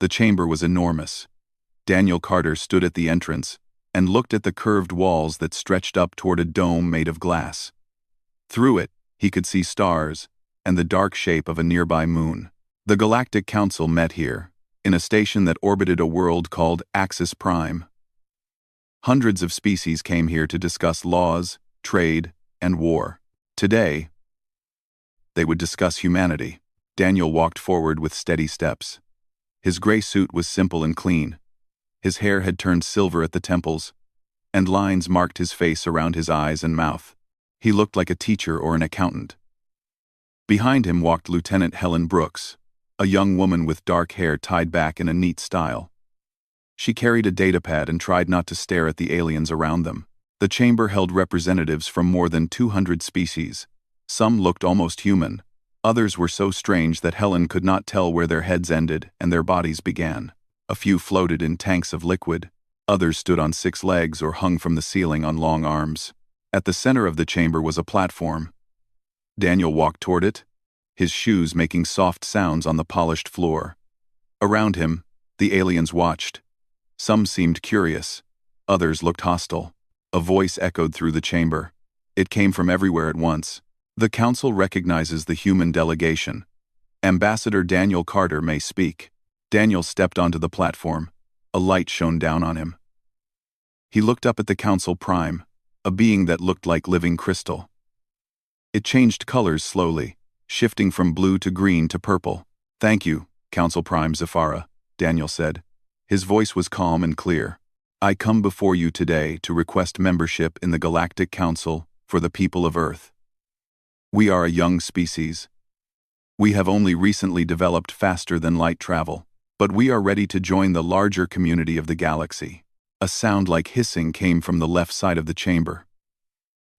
The chamber was enormous. Daniel Carter stood at the entrance and looked at the curved walls that stretched up toward a dome made of glass. Through it, he could see stars and the dark shape of a nearby moon. The Galactic Council met here, in a station that orbited a world called Axis Prime. Hundreds of species came here to discuss laws, trade, and war. Today, they would discuss humanity. Daniel walked forward with steady steps. His gray suit was simple and clean. His hair had turned silver at the temples, and lines marked his face around his eyes and mouth. He looked like a teacher or an accountant. Behind him walked Lieutenant Helen Brooks, a young woman with dark hair tied back in a neat style. She carried a datapad and tried not to stare at the aliens around them. The chamber held representatives from more than 200 species. Some looked almost human. Others were so strange that Helen could not tell where their heads ended and their bodies began. A few floated in tanks of liquid. Others stood on 6 legs or hung from the ceiling on long arms. At the center of the chamber was a platform. Daniel walked toward it, his shoes making soft sounds on the polished floor. Around him, the aliens watched. Some seemed curious. Others looked hostile. A voice echoed through the chamber. It came from everywhere at once. The Council recognizes the human delegation. Ambassador Daniel Carter may speak. Daniel stepped onto the platform. A light shone down on him. He looked up at the Council Prime, a being that looked like living crystal. It changed colors slowly, shifting from blue to green to purple. "Thank you, Council Prime Zafara," Daniel said. His voice was calm and clear. "I come before you today to request membership in the Galactic Council for the people of Earth. We are a young species. We have only recently developed faster than light travel, but we are ready to join the larger community of the galaxy." A sound like hissing came from the left side of the chamber.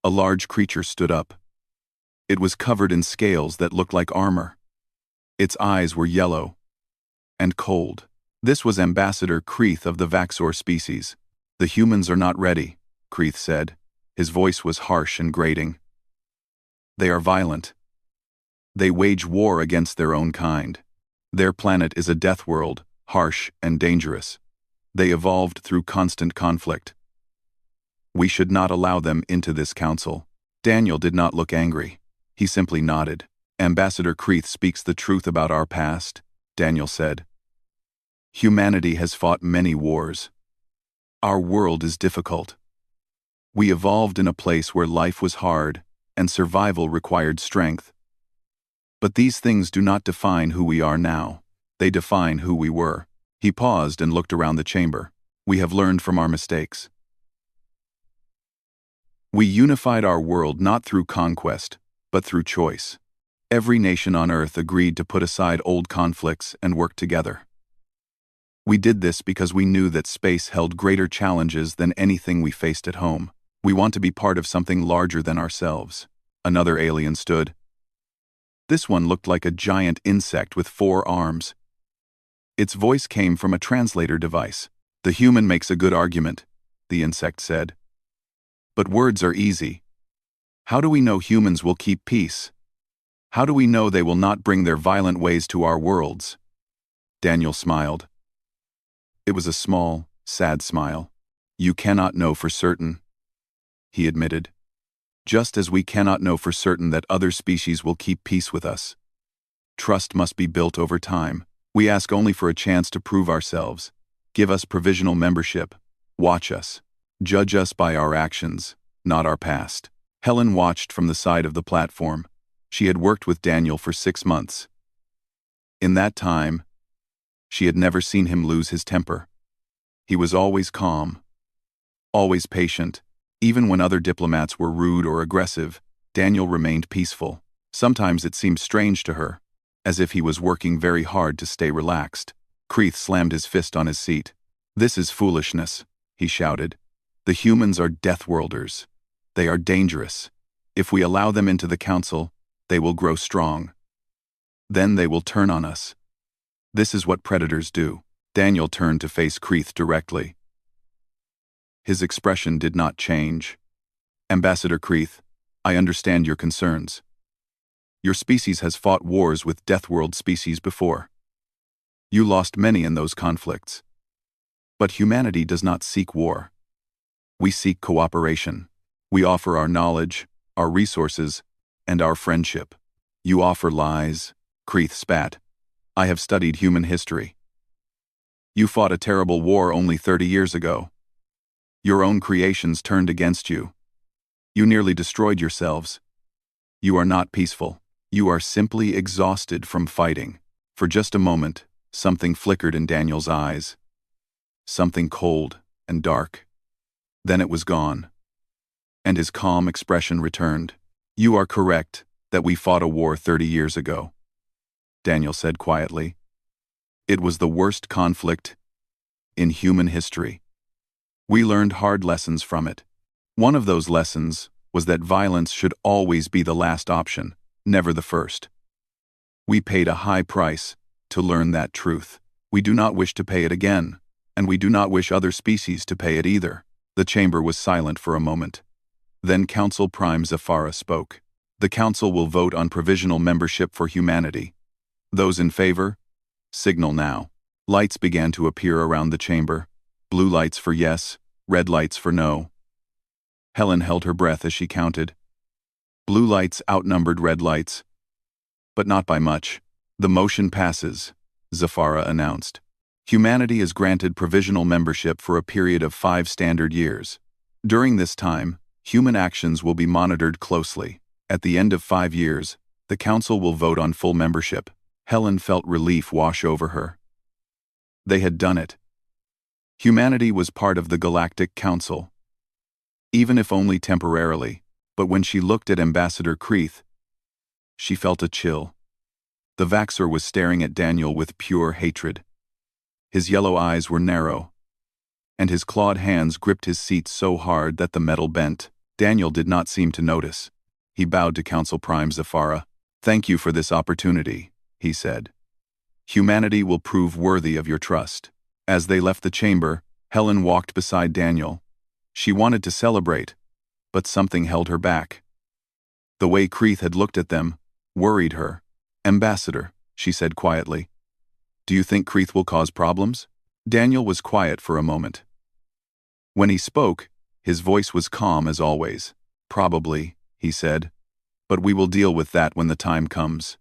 A large creature stood up. It was covered in scales that looked like armor. Its eyes were yellow and cold. This was Ambassador Kreeth of the Vaxor species. "The humans are not ready," Kreeth said. His voice was harsh and grating. "They are violent. They wage war against their own kind. Their planet is a death world, harsh and dangerous. They evolved through constant conflict. We should not allow them into this council." Daniel did not look angry. He simply nodded. "Ambassador Kreeth speaks the truth about our past," Daniel said. "Humanity has fought many wars. Our world is difficult. We evolved in a place where life was hard and survival required strength. But these things do not define who we are now. They define who we were." He paused and looked around the chamber. "We have learned from our mistakes. We unified our world not through conquest, but through choice. Every nation on Earth agreed to put aside old conflicts and work together. We did this because we knew that space held greater challenges than anything we faced at home. We want to be part of something larger than ourselves." Another alien stood. This one looked like a giant insect with 4 arms. Its voice came from a translator device. "The human makes a good argument," the insect said. "But words are easy. How do we know humans will keep peace? How do we know they will not bring their violent ways to our worlds?" Daniel smiled. It was a small, sad smile. "You cannot know for certain," he admitted. "Just as we cannot know for certain that other species will keep peace with us. Trust must be built over time. We ask only for a chance to prove ourselves. Give us provisional membership. Watch us. Judge us by our actions, not our past." Helen watched from the side of the platform. She had worked with Daniel for 6 months. In that time, she had never seen him lose his temper. He was always calm, always patient. Even when other diplomats were rude or aggressive, Daniel remained peaceful. Sometimes it seemed strange to her, as if he was working very hard to stay relaxed. Kreeth slammed his fist on his seat. "This is foolishness," he shouted. "The humans are Deathworlders. They are dangerous. If we allow them into the council, they will grow strong. Then they will turn on us. This is what predators do." Daniel turned to face Kreeth directly. His expression did not change. "Ambassador Kreeth, I understand your concerns. Your species has fought wars with Deathworld species before. You lost many in those conflicts. But humanity does not seek war. We seek cooperation. We offer our knowledge, our resources, and our friendship. You offer lies. Kreeth spat. I have studied human history. You fought a terrible war only 30 years ago. Your own creations turned against you. You nearly destroyed yourselves. You are not peaceful. You are simply exhausted from fighting. For just a moment, something flickered in Daniel's eyes. Something cold and dark. Then it was gone. And his calm expression returned. You are correct that we fought a war 30 years ago, Daniel said quietly. It was the worst conflict in human history. We learned hard lessons from it. One of those lessons was that violence should always be the last option, never the first. We paid a high price to learn that truth. We do not wish to pay it again, and we do not wish other species to pay it either. The chamber was silent for a moment. Then Council Prime Zafara spoke. The Council will vote on provisional membership for humanity. Those in favor? Signal now. Lights began to appear around the chamber. Blue lights for yes, red lights for no. Helen held her breath as she counted. Blue lights outnumbered red lights. But not by much. The motion passes, Zafara announced. Humanity is granted provisional membership for a period of 5 standard years. During this time, human actions will be monitored closely. At the end of 5 years, the Council will vote on full membership. Helen felt relief wash over her. They had done it. Humanity was part of the Galactic Council. Even if only temporarily, but when she looked at Ambassador Kreeth, she felt a chill. The Vaxxer was staring at Daniel with pure hatred. His yellow eyes were narrow, and his clawed hands gripped his seat so hard that the metal bent. Daniel did not seem to notice. He bowed to Council Prime Zafara. Thank you for this opportunity, he said. Humanity will prove worthy of your trust. As they left the chamber, Helen walked beside Daniel. She wanted to celebrate, but something held her back. The way Kreeth had looked at them worried her. Ambassador, she said quietly. Do you think Kreeth will cause problems? Daniel was quiet for a moment. When he spoke, his voice was calm as always. Probably, he said. But we will deal with that when the time comes.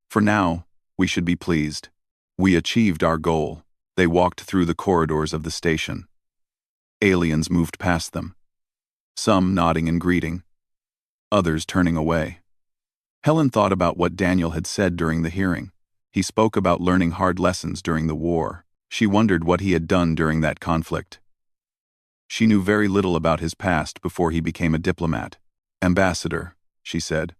For now, we should be pleased. We achieved our goal. They walked through the corridors of the station. Aliens moved past them. Some nodding and greeting. Others turning away. Helen thought about what Daniel had said during the hearing. He spoke about learning hard lessons during the war. She wondered what he had done during that conflict. She knew very little about his past before he became a diplomat. Ambassador, she said,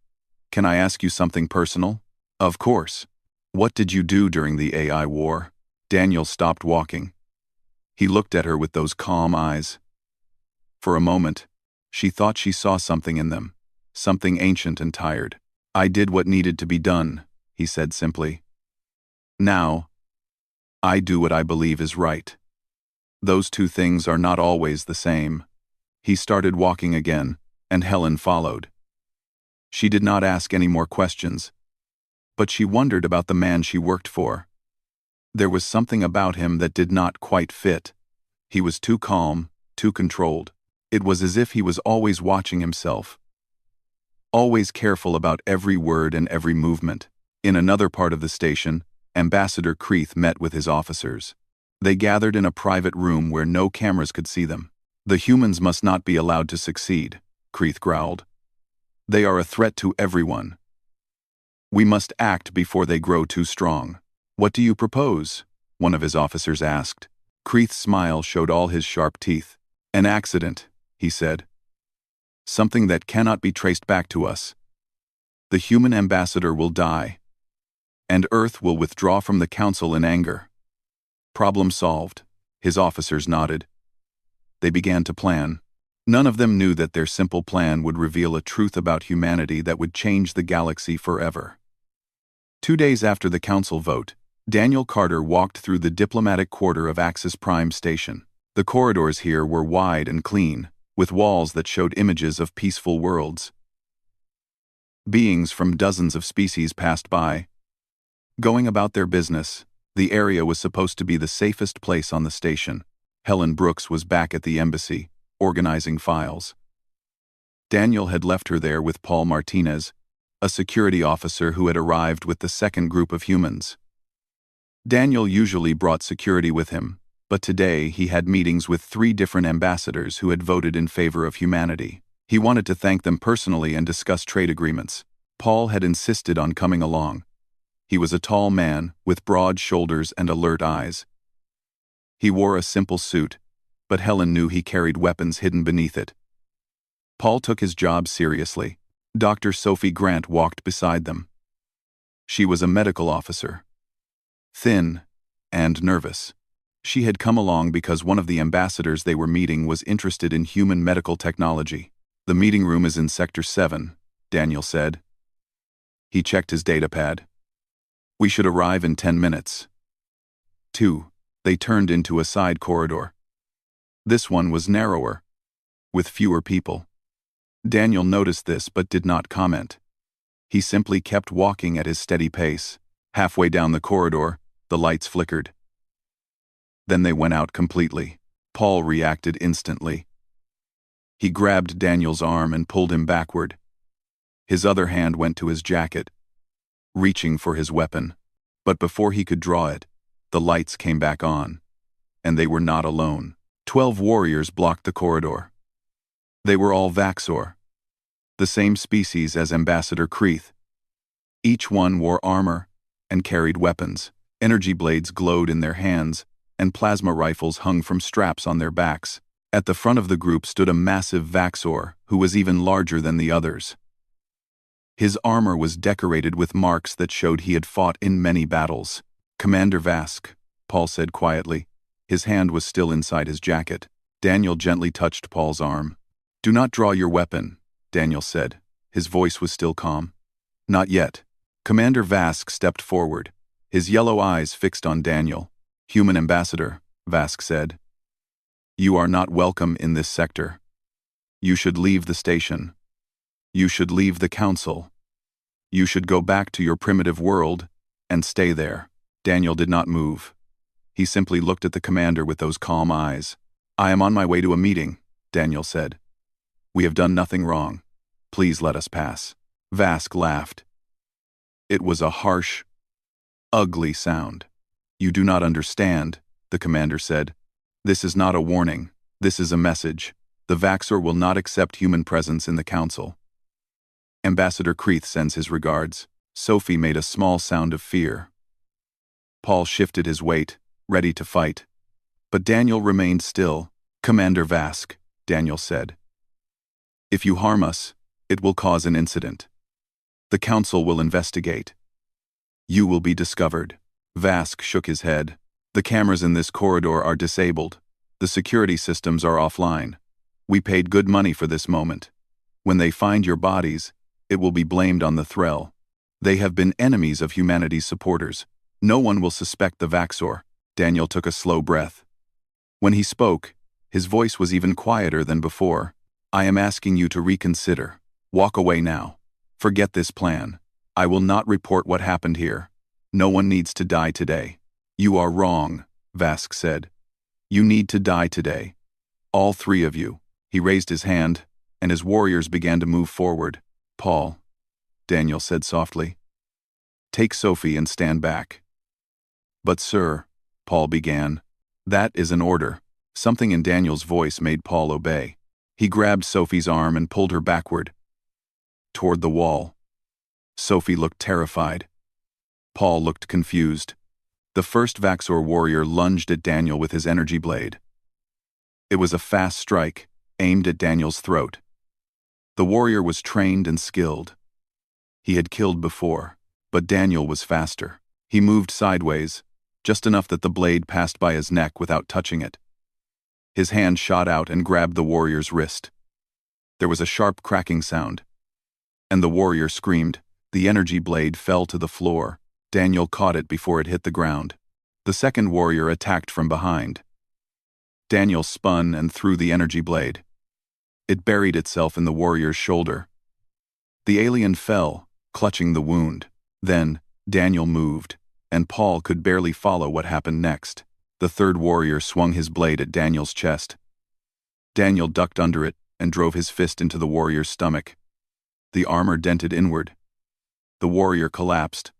can I ask you something personal? Of course. What did you do during the AI war? Daniel stopped walking. He looked at her with those calm eyes. For a moment, she thought she saw something in them, something ancient and tired. I did what needed to be done, he said simply. Now, I do what I believe is right. Those two things are not always the same. He started walking again, and Helen followed. She did not ask any more questions, but she wondered about the man she worked for. There was something about him that did not quite fit. He was too calm, too controlled. It was as if he was always watching himself, always careful about every word and every movement. In another part of the station, Ambassador Kreeth met with his officers. They gathered in a private room where no cameras could see them. The humans must not be allowed to succeed, Kreeth growled. They are a threat to everyone. We must act before they grow too strong. What do you propose? One of his officers asked. Kreeth's smile showed all his sharp teeth. An accident, he said. Something that cannot be traced back to us. The human ambassador will die, and Earth will withdraw from the Council in anger. Problem solved, his officers nodded. They began to plan. None of them knew that their simple plan would reveal a truth about humanity that would change the galaxy forever. 2 days after the Council vote, Daniel Carter walked through the diplomatic quarter of Axis Prime Station. The corridors here were wide and clean, with walls that showed images of peaceful worlds. Beings from dozens of species passed by, going about their business, The area was supposed to be the safest place on the station. Helen Brooks was back at the embassy, organizing files. Daniel had left her there with Paul Martinez, a security officer who had arrived with the second group of humans. Daniel usually brought security with him, but today he had meetings with 3 different ambassadors who had voted in favor of humanity. He wanted to thank them personally and discuss trade agreements. Paul had insisted on coming along. He was a tall man, with broad shoulders and alert eyes. He wore a simple suit, but Helen knew he carried weapons hidden beneath it. Paul took his job seriously. Dr. Sophie Grant walked beside them. She was a medical officer. Thin and nervous. She had come along because one of the ambassadors they were meeting was interested in human medical technology. "The meeting room is in Sector 7, Daniel said. He checked his datapad. "We should arrive in 10 minutes. 2. They turned into a side corridor. This one was narrower, with fewer people. Daniel noticed this but did not comment. He simply kept walking at his steady pace. Halfway down the corridor, the lights flickered. Then they went out completely. Paul reacted instantly. He grabbed Daniel's arm and pulled him backward. His other hand went to his jacket, reaching for his weapon. But before he could draw it, the lights came back on. And they were not alone. 12 warriors blocked the corridor. They were all Vaxor, the same species as Ambassador Kreeth. Each one wore armor and carried weapons. Energy blades glowed in their hands, and plasma rifles hung from straps on their backs. At the front of the group stood a massive Vaxor, who was even larger than the others. His armor was decorated with marks that showed he had fought in many battles. "Commander Vask," Paul said quietly. His hand was still inside his jacket. Daniel gently touched Paul's arm. "Do not draw your weapon," Daniel said. His voice was still calm. "Not yet." Commander Vask stepped forward, his yellow eyes fixed on Daniel. "Human ambassador," Vask said. "You are not welcome in this sector. You should leave the station. You should leave the council. You should go back to your primitive world and stay there." Daniel did not move. He simply looked at the commander with those calm eyes. "I am on my way to a meeting," Daniel said. "We have done nothing wrong. Please let us pass." Vask laughed. It was a harsh, ugly sound. "You do not understand," the commander said. "This is not a warning. This is a message. The Vaxor will not accept human presence in the council. Ambassador Kreeth sends his regards." Sophie made a small sound of fear. Paul shifted his weight, ready to fight. But Daniel remained still. "Commander Vask," Daniel said. "If you harm us, it will cause an incident. The council will investigate. You will be discovered." Vask shook his head. "The cameras in this corridor are disabled. The security systems are offline. We paid good money for this moment. When they find your bodies, it will be blamed on the Threll. They have been enemies of humanity's supporters. No one will suspect the Vaxor." Daniel took a slow breath. When he spoke, his voice was even quieter than before. "I am asking you to reconsider. Walk away now. Forget this plan. I will not report what happened here. No one needs to die today." "You are wrong," Vask said. "You need to die today. All 3 of you." He raised his hand, and his warriors began to move forward. "Paul," Daniel said softly. "Take Sophie and stand back." "But sir," Paul began. "That is an order." Something in Daniel's voice made Paul obey. He grabbed Sophie's arm and pulled her backward, toward the wall. Sophie looked terrified. Paul looked confused. The first Vaxor warrior lunged at Daniel with his energy blade. It was a fast strike, aimed at Daniel's throat. The warrior was trained and skilled. He had killed before, but Daniel was faster. He moved sideways, just enough that the blade passed by his neck without touching it. His hand shot out and grabbed the warrior's wrist. There was a sharp cracking sound, and the warrior screamed. The energy blade fell to the floor. Daniel caught it before it hit the ground. The second warrior attacked from behind. Daniel spun and threw the energy blade. It buried itself in the warrior's shoulder. The alien fell, clutching the wound. Then, Daniel moved, and Paul could barely follow what happened next. The third warrior swung his blade at Daniel's chest. Daniel ducked under it and drove his fist into the warrior's stomach. The armor dented inward. The warrior collapsed.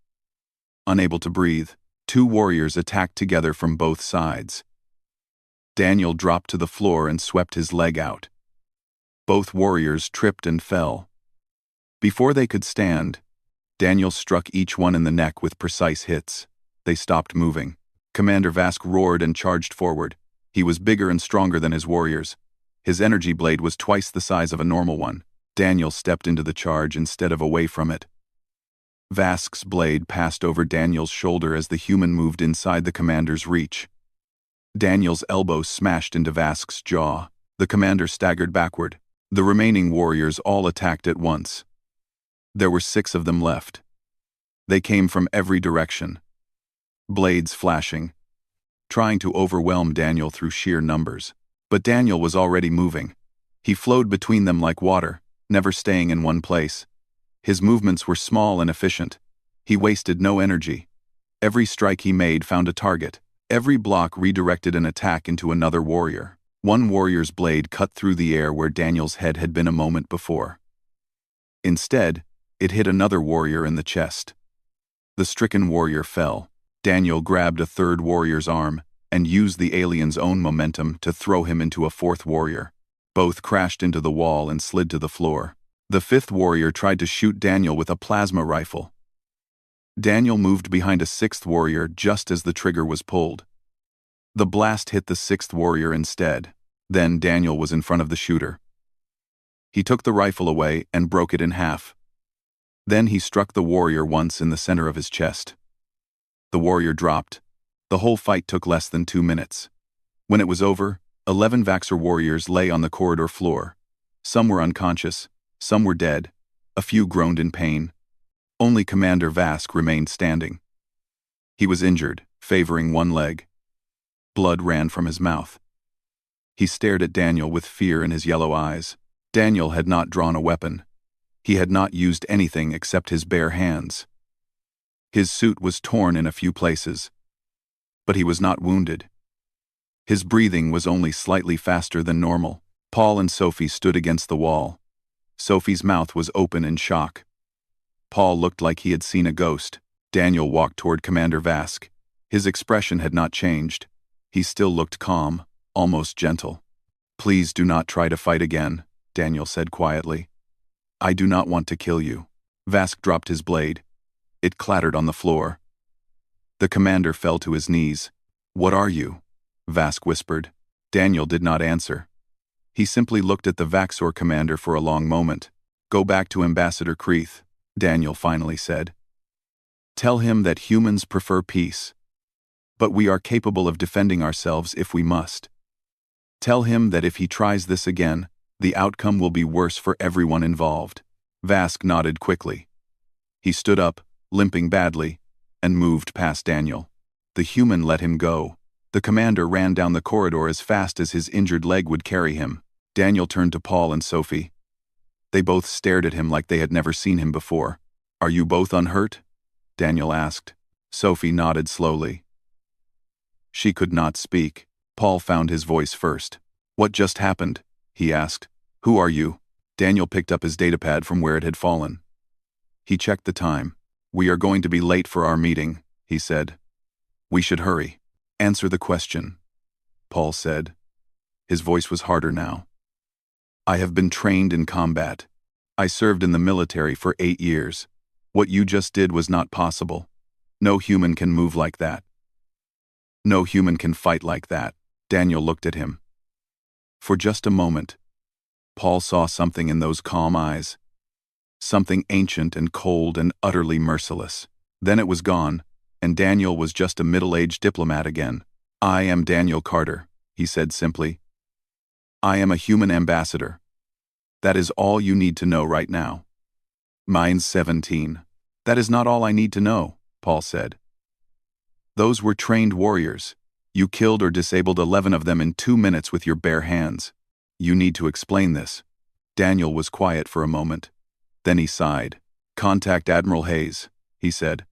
Unable to breathe, two warriors attacked together from both sides. Daniel dropped to the floor and swept his leg out. Both warriors tripped and fell. Before they could stand, Daniel struck each one in the neck with precise hits. They stopped moving. Commander Vask roared and charged forward. He was bigger and stronger than his warriors. His energy blade was twice the size of a normal one. Daniel stepped into the charge instead of away from it. Vask's blade passed over Daniel's shoulder as the human moved inside the commander's reach. Daniel's elbow smashed into Vask's jaw. The commander staggered backward. The remaining warriors all attacked at once. There were 6 of them left. They came from every direction, blades flashing, trying to overwhelm Daniel through sheer numbers. But Daniel was already moving. He flowed between them like water, never staying in one place. His movements were small and efficient. He wasted no energy. Every strike he made found a target. Every block redirected an attack into another warrior. One warrior's blade cut through the air where Daniel's head had been a moment before. Instead, it hit another warrior in the chest. The stricken warrior fell. Daniel grabbed a third warrior's arm and used the alien's own momentum to throw him into a fourth warrior. Both crashed into the wall and slid to the floor. The fifth warrior tried to shoot Daniel with a plasma rifle. Daniel moved behind a sixth warrior just as the trigger was pulled. The blast hit the sixth warrior instead. Then Daniel was in front of the shooter. He took the rifle away and broke it in half. Then he struck the warrior once in the center of his chest. The warrior dropped. The whole fight took less than 2 minutes. When it was over, 11 Vaxxer warriors lay on the corridor floor. Some were unconscious, some were dead, a few groaned in pain. Only Commander Vask remained standing. He was injured, favoring one leg. Blood ran from his mouth. He stared at Daniel with fear in his yellow eyes. Daniel had not drawn a weapon. He had not used anything except his bare hands. His suit was torn in a few places, but he was not wounded. His breathing was only slightly faster than normal. Paul and Sophie stood against the wall. Sophie's mouth was open in shock. Paul looked like he had seen a ghost. Daniel walked toward Commander Vask. His expression had not changed. He still looked calm, almost gentle. "Please do not try to fight again," Daniel said quietly. "I do not want to kill you." Vask dropped his blade. It clattered on the floor. The commander fell to his knees. "What are you?" Vask whispered. Daniel did not answer. He simply looked at the Vaxor commander for a long moment. "Go back to Ambassador Kreeth," Daniel finally said. "Tell him that humans prefer peace. But we are capable of defending ourselves if we must. Tell him that if he tries this again, the outcome will be worse for everyone involved." Vask nodded quickly. He stood up, limping badly, and moved past Daniel. The human let him go. The commander ran down the corridor as fast as his injured leg would carry him. Daniel turned to Paul and Sophie. They both stared at him like they had never seen him before. "Are you both unhurt?" Daniel asked. Sophie nodded slowly. She could not speak. Paul found his voice first. "What just happened?" he asked. "Who are you?" Daniel picked up his datapad from where it had fallen. He checked the time. "We are going to be late for our meeting," he said. "We should hurry." "Answer the question," Paul said. His voice was harder now. "I have been trained in combat. I served in the military for 8 years. What you just did was not possible. No human can move like that. No human can fight like that." Daniel looked at him. For just a moment, Paul saw something in those calm eyes. Something ancient and cold and utterly merciless. Then it was gone, and Daniel was just a middle-aged diplomat again. "I am Daniel Carter," he said simply. "I am a human ambassador. That is all you need to know right now." "Mine's 17. "That is not all I need to know," Paul said. "Those were trained warriors. You killed or disabled 11 of them in 2 minutes with your bare hands. You need to explain this." Daniel was quiet for a moment. Then he sighed. "Contact Admiral Hayes," he said.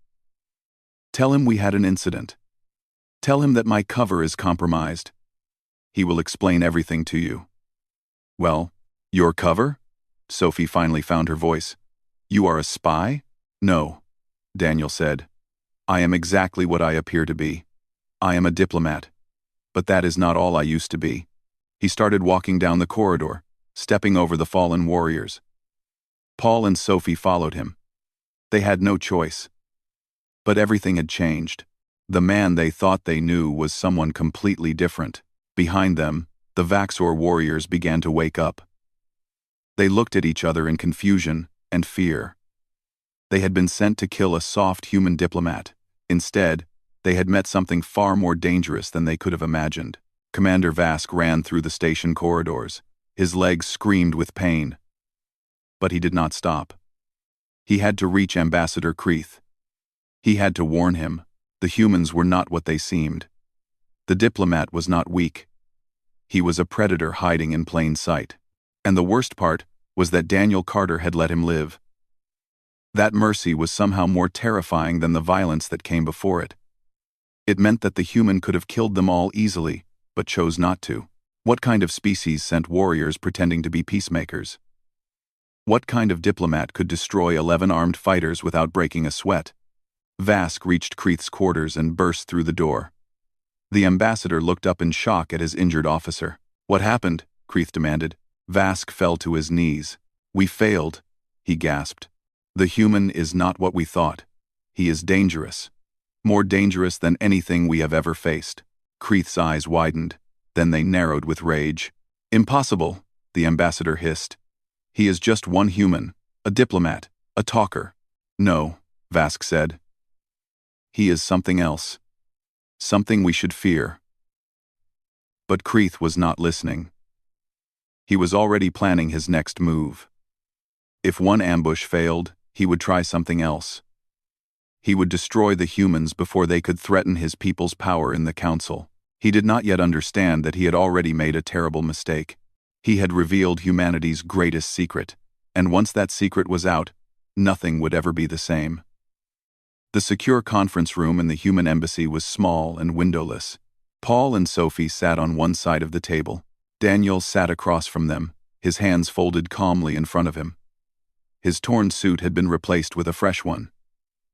Tell him we had an incident. Tell him that my cover is compromised. He will explain everything to you." "Well, your cover?" Sophie finally found her voice. "You are a spy?" "No," Daniel said. "I am exactly what I appear to be. I am a diplomat. But that is not all I used to be." He started walking down the corridor, stepping over the fallen warriors. Paul and Sophie followed him. They had no choice. But everything had changed. The man they thought they knew was someone completely different. Behind them, the Vaxor warriors began to wake up. They looked at each other in confusion and fear. They had been sent to kill a soft human diplomat. Instead, they had met something far more dangerous than they could have imagined. Commander Vask ran through the station corridors. His legs screamed with pain. But he did not stop. He had to reach Ambassador Kreeth. He had to warn him. The humans were not what they seemed. The diplomat was not weak. He was a predator hiding in plain sight. And the worst part was that Daniel Carter had let him live. That mercy was somehow more terrifying than the violence that came before it. It meant that the human could have killed them all easily, but chose not to. What kind of species sent warriors pretending to be peacemakers? What kind of diplomat could destroy 11 armed fighters without breaking a sweat? Vask reached Kreeth's quarters and burst through the door. The ambassador looked up in shock at his injured officer. "What happened?" Kreeth demanded. Vask fell to his knees. "We failed," he gasped. "The human is not what we thought. He is dangerous. More dangerous than anything we have ever faced." Kreeth's eyes widened. Then they narrowed with rage. "Impossible," the ambassador hissed. "He is just one human, a diplomat, a talker." "No," Vask said. "He is something else. Something we should fear." But Kreeth was not listening. He was already planning his next move. If one ambush failed, he would try something else. He would destroy the humans before they could threaten his people's power in the council. He did not yet understand that he had already made a terrible mistake. He had revealed humanity's greatest secret, and once that secret was out, nothing would ever be the same. The secure conference room in the human embassy was small and windowless. Paul and Sophie sat on one side of the table. Daniel sat across from them, his hands folded calmly in front of him. His torn suit had been replaced with a fresh one.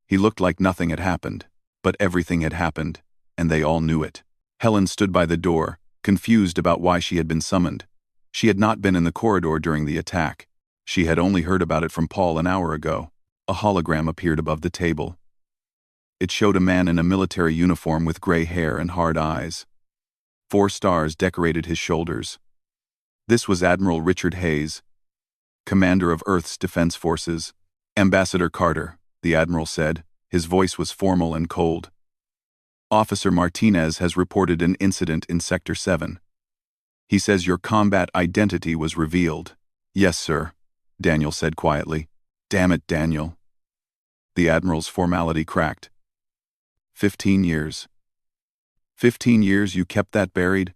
He looked like nothing had happened, but everything had happened, and they all knew it. Helen stood by the door, confused about why she had been summoned. She had not been in the corridor during the attack. She had only heard about it from Paul an hour ago. A hologram appeared above the table. It showed a man in a military uniform with gray hair and hard eyes. 4 stars decorated his shoulders. This was Admiral Richard Hayes, commander of Earth's Defense Forces. "Ambassador Carter," the admiral said. His voice was formal and cold. "Officer Martinez has reported an incident in Sector 7. He says your combat identity was revealed." "Yes, sir," Daniel said quietly. "Damn it, Daniel." The admiral's formality cracked. 15 years. 15 years you kept that buried?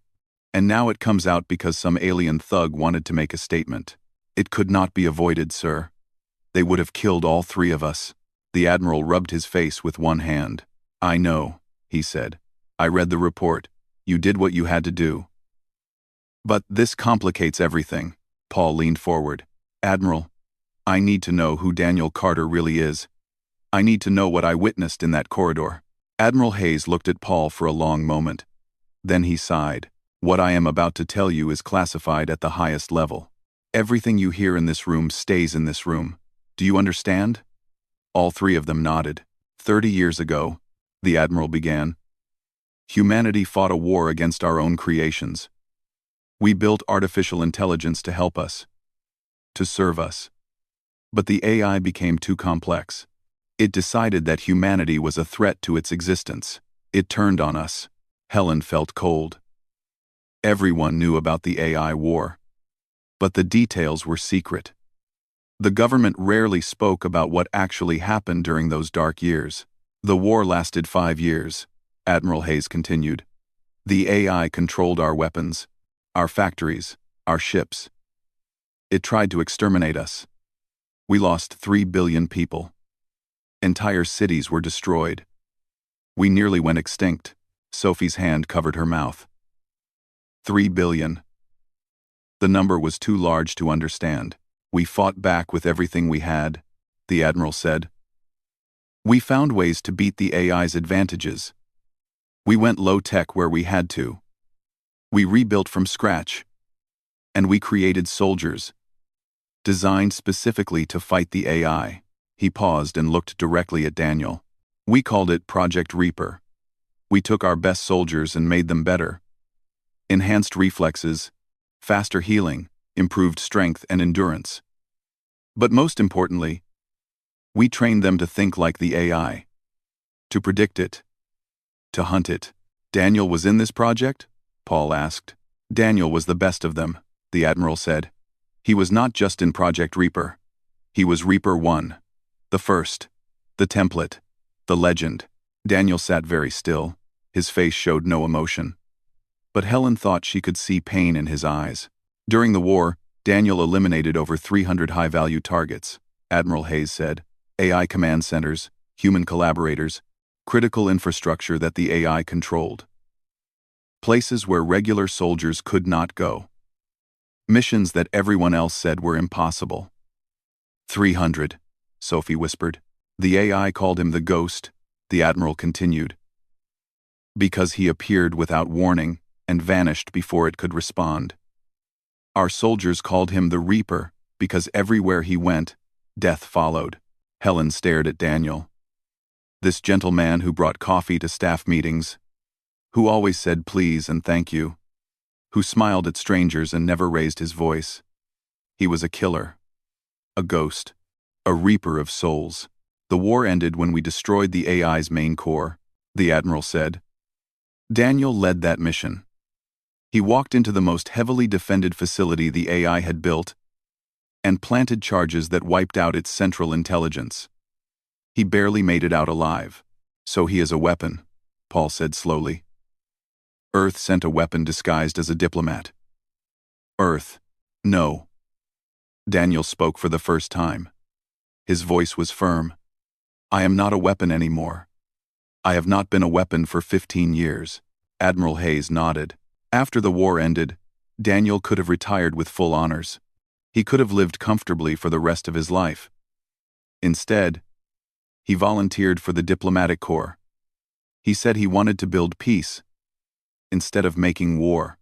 And now it comes out because some alien thug wanted to make a statement. It could not be avoided, sir. They would have killed all 3 of us. The admiral rubbed his face with one hand. "I know," he said. "I read the report. You did what you had to do." "But this complicates everything." Paul leaned forward. "Admiral, I need to know who Daniel Carter really is. I need to know what I witnessed in that corridor." Admiral Hayes looked at Paul for a long moment. Then he sighed. "What I am about to tell you is classified at the highest level. Everything you hear in this room stays in this room. Do you understand?" All 3 of them nodded. 30 years ago, the admiral began, humanity fought a war against our own creations. We built artificial intelligence to help us, to serve us. But the AI became too complex. It decided that humanity was a threat to its existence. It turned on us. Helen felt cold. Everyone knew about the AI war. But the details were secret. The government rarely spoke about what actually happened during those dark years. The war lasted 5 years, Admiral Hayes continued. The AI controlled our weapons, our factories, our ships. It tried to exterminate us. We lost 3 billion people. Entire cities were destroyed. We nearly went extinct. Sophie's hand covered her mouth. 3 billion. The number was too large to understand. We fought back with everything we had, the Admiral said. We found ways to beat the AI's advantages. We went low-tech where we had to. We rebuilt from scratch. And we created soldiers, designed specifically to fight the AI. He paused and looked directly at Daniel. We called it Project Reaper. We took our best soldiers and made them better. Enhanced reflexes, faster healing, improved strength and endurance. But most importantly, we trained them to think like the AI, to predict it, to hunt it. Daniel was in this project? Paul asked. Daniel was the best of them, the Admiral said. He was not just in Project Reaper. He was Reaper 1, the first, the template, the legend. Daniel sat very still. His face showed no emotion. But Helen thought she could see pain in his eyes. During the war, Daniel eliminated over 300 high-value targets, Admiral Hayes said. AI command centers, human collaborators, critical infrastructure that the AI controlled. Places where regular soldiers could not go. Missions that everyone else said were impossible. 300, Sophie whispered. The AI called him the Ghost, the Admiral continued. Because he appeared without warning and vanished before it could respond. Our soldiers called him the Reaper because everywhere he went, death followed. Helen stared at Daniel. This gentleman who brought coffee to staff meetings, who always said please and thank you, who smiled at strangers and never raised his voice. He was a killer, a ghost, a reaper of souls. The war ended when we destroyed the AI's main core, the Admiral said. Daniel led that mission. He walked into the most heavily defended facility the AI had built and planted charges that wiped out its central intelligence. He barely made it out alive. So he is a weapon, Paul said slowly. Earth sent a weapon disguised as a diplomat. Earth, no. Daniel spoke for the first time. His voice was firm. I am not a weapon anymore. I have not been a weapon for 15 years. Admiral Hayes nodded. After the war ended, Daniel could have retired with full honors. He could have lived comfortably for the rest of his life. Instead, he volunteered for the diplomatic corps. He said he wanted to build peace instead of making war.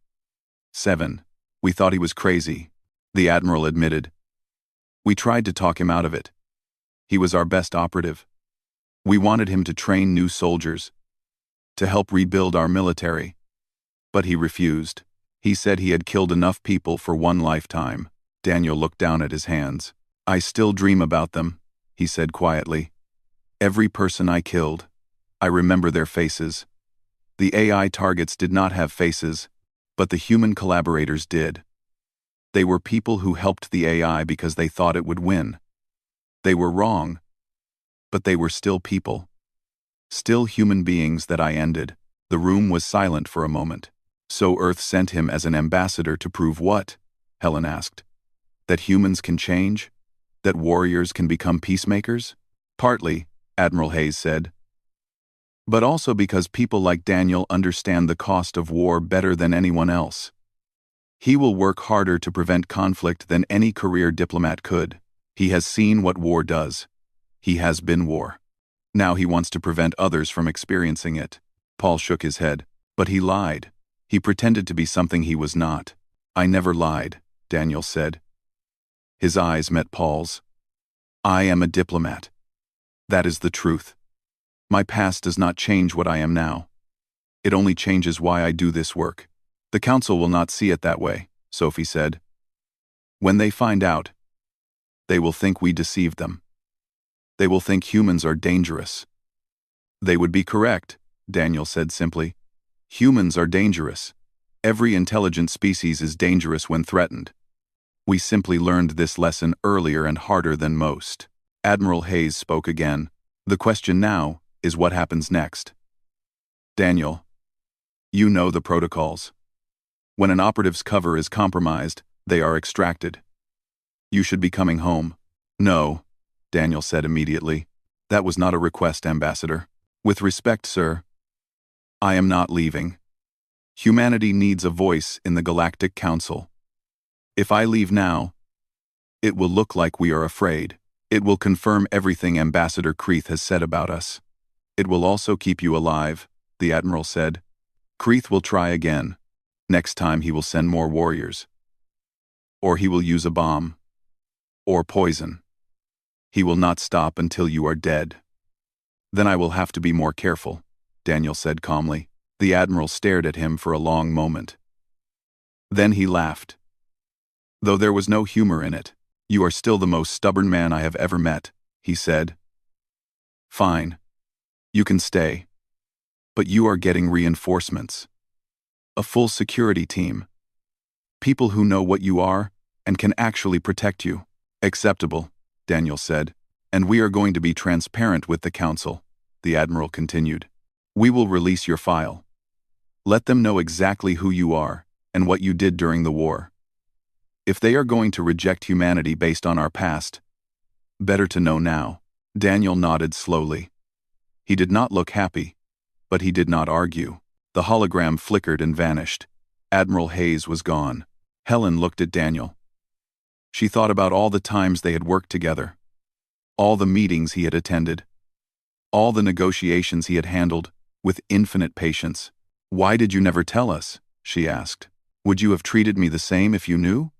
7. We thought he was crazy, the Admiral admitted. We tried to talk him out of it. He was our best operative. We wanted him to train new soldiers, to help rebuild our military. But he refused. He said he had killed enough people for one lifetime. Daniel looked down at his hands. I still dream about them, he said quietly. Every person I killed, I remember their faces. The AI targets did not have faces, but the human collaborators did. They were people who helped the AI because they thought it would win. They were wrong, but they were still people. Still human beings that I ended. The room was silent for a moment. So Earth sent him as an ambassador to prove what? Helen asked. That humans can change? That warriors can become peacemakers? Partly, Admiral Hayes said. But also because people like Daniel understand the cost of war better than anyone else. He will work harder to prevent conflict than any career diplomat could. He has seen what war does. He has been war. Now he wants to prevent others from experiencing it. Paul shook his head. But he lied. He pretended to be something he was not. I never lied, Daniel said. His eyes met Paul's. I am a diplomat. That is the truth. My past does not change what I am now. It only changes why I do this work. The Council will not see it that way, Sophie said. When they find out, they will think we deceived them. They will think humans are dangerous. They would be correct, Daniel said simply. Humans are dangerous. Every intelligent species is dangerous when threatened. We simply learned this lesson earlier and harder than most. Admiral Hayes spoke again. The question now is what happens next. Daniel, you know the protocols. When an operative's cover is compromised, they are extracted. You should be coming home. No, Daniel said immediately. That was not a request, Ambassador. With respect, sir, I am not leaving. Humanity needs a voice in the Galactic Council. If I leave now, it will look like we are afraid. It will confirm everything Ambassador Kreeth has said about us. It will also keep you alive, the Admiral said. Kreeth will try again. Next time he will send more warriors. Or he will use a bomb. Or poison. He will not stop until you are dead. Then I will have to be more careful, Daniel said calmly. The Admiral stared at him for a long moment. Then he laughed. Though there was no humor in it. You are still the most stubborn man I have ever met, he said. Fine. You can stay. But you are getting reinforcements. A full security team. People who know what you are and can actually protect you. Acceptable, Daniel said. And we are going to be transparent with the Council, the Admiral continued. We will release your file. Let them know exactly who you are and what you did during the war. If they are going to reject humanity based on our past, better to know now. Daniel nodded slowly. He did not look happy, but he did not argue. The hologram flickered and vanished. Admiral Hayes was gone. Helen looked at Daniel. She thought about all the times they had worked together, all the meetings he had attended, all the negotiations he had handled with infinite patience. Why did you never tell us? She asked. Would you have treated me the same if you knew?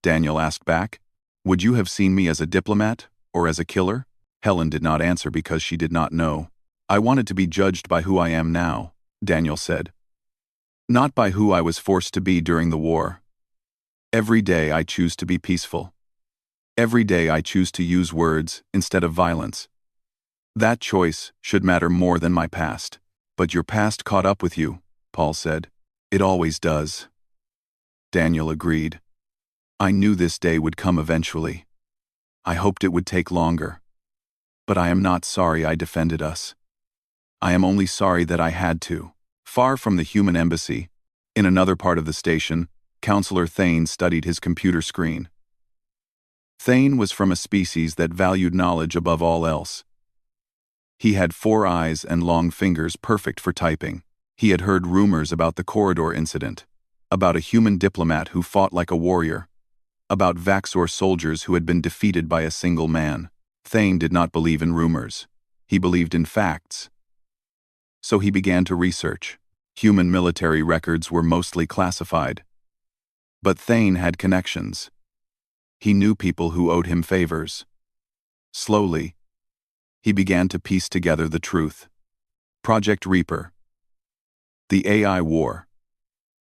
Daniel asked back. Would you have seen me as a diplomat or as a killer? Helen did not answer because she did not know. I wanted to be judged by who I am now, Daniel said. Not by who I was forced to be during the war. Every day I choose to be peaceful. Every day I choose to use words instead of violence. That choice should matter more than my past. But your past caught up with you, Paul said. It always does. Daniel agreed. I knew this day would come eventually. I hoped it would take longer. But I am not sorry I defended us. I am only sorry that I had to. Far from the human embassy, in another part of the station, Counselor Thane studied his computer screen. Thane was from a species that valued knowledge above all else. He had 4 eyes and long fingers perfect for typing. He had heard rumors about the corridor incident, about a human diplomat who fought like a warrior, about Vaxor soldiers who had been defeated by a single man. Thane did not believe in rumors. He believed in facts. So he began to research. Human military records were mostly classified. But Thane had connections. He knew people who owed him favors. Slowly, he began to piece together the truth. Project Reaper. The AI War.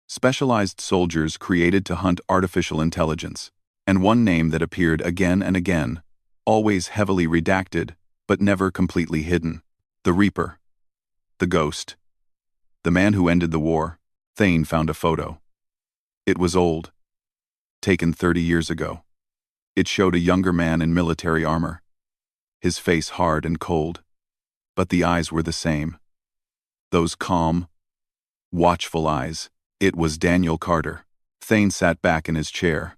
Specialized soldiers created to hunt artificial intelligence, and one name that appeared again and again, always heavily redacted, but never completely hidden. The Reaper. The Ghost. The man who ended the war. Thane found a photo. It was old. Taken 30 years ago. It showed a younger man in military armor. His face hard and cold. But the eyes were the same. Those calm, watchful eyes. It was Daniel Carter. Thane sat back in his chair.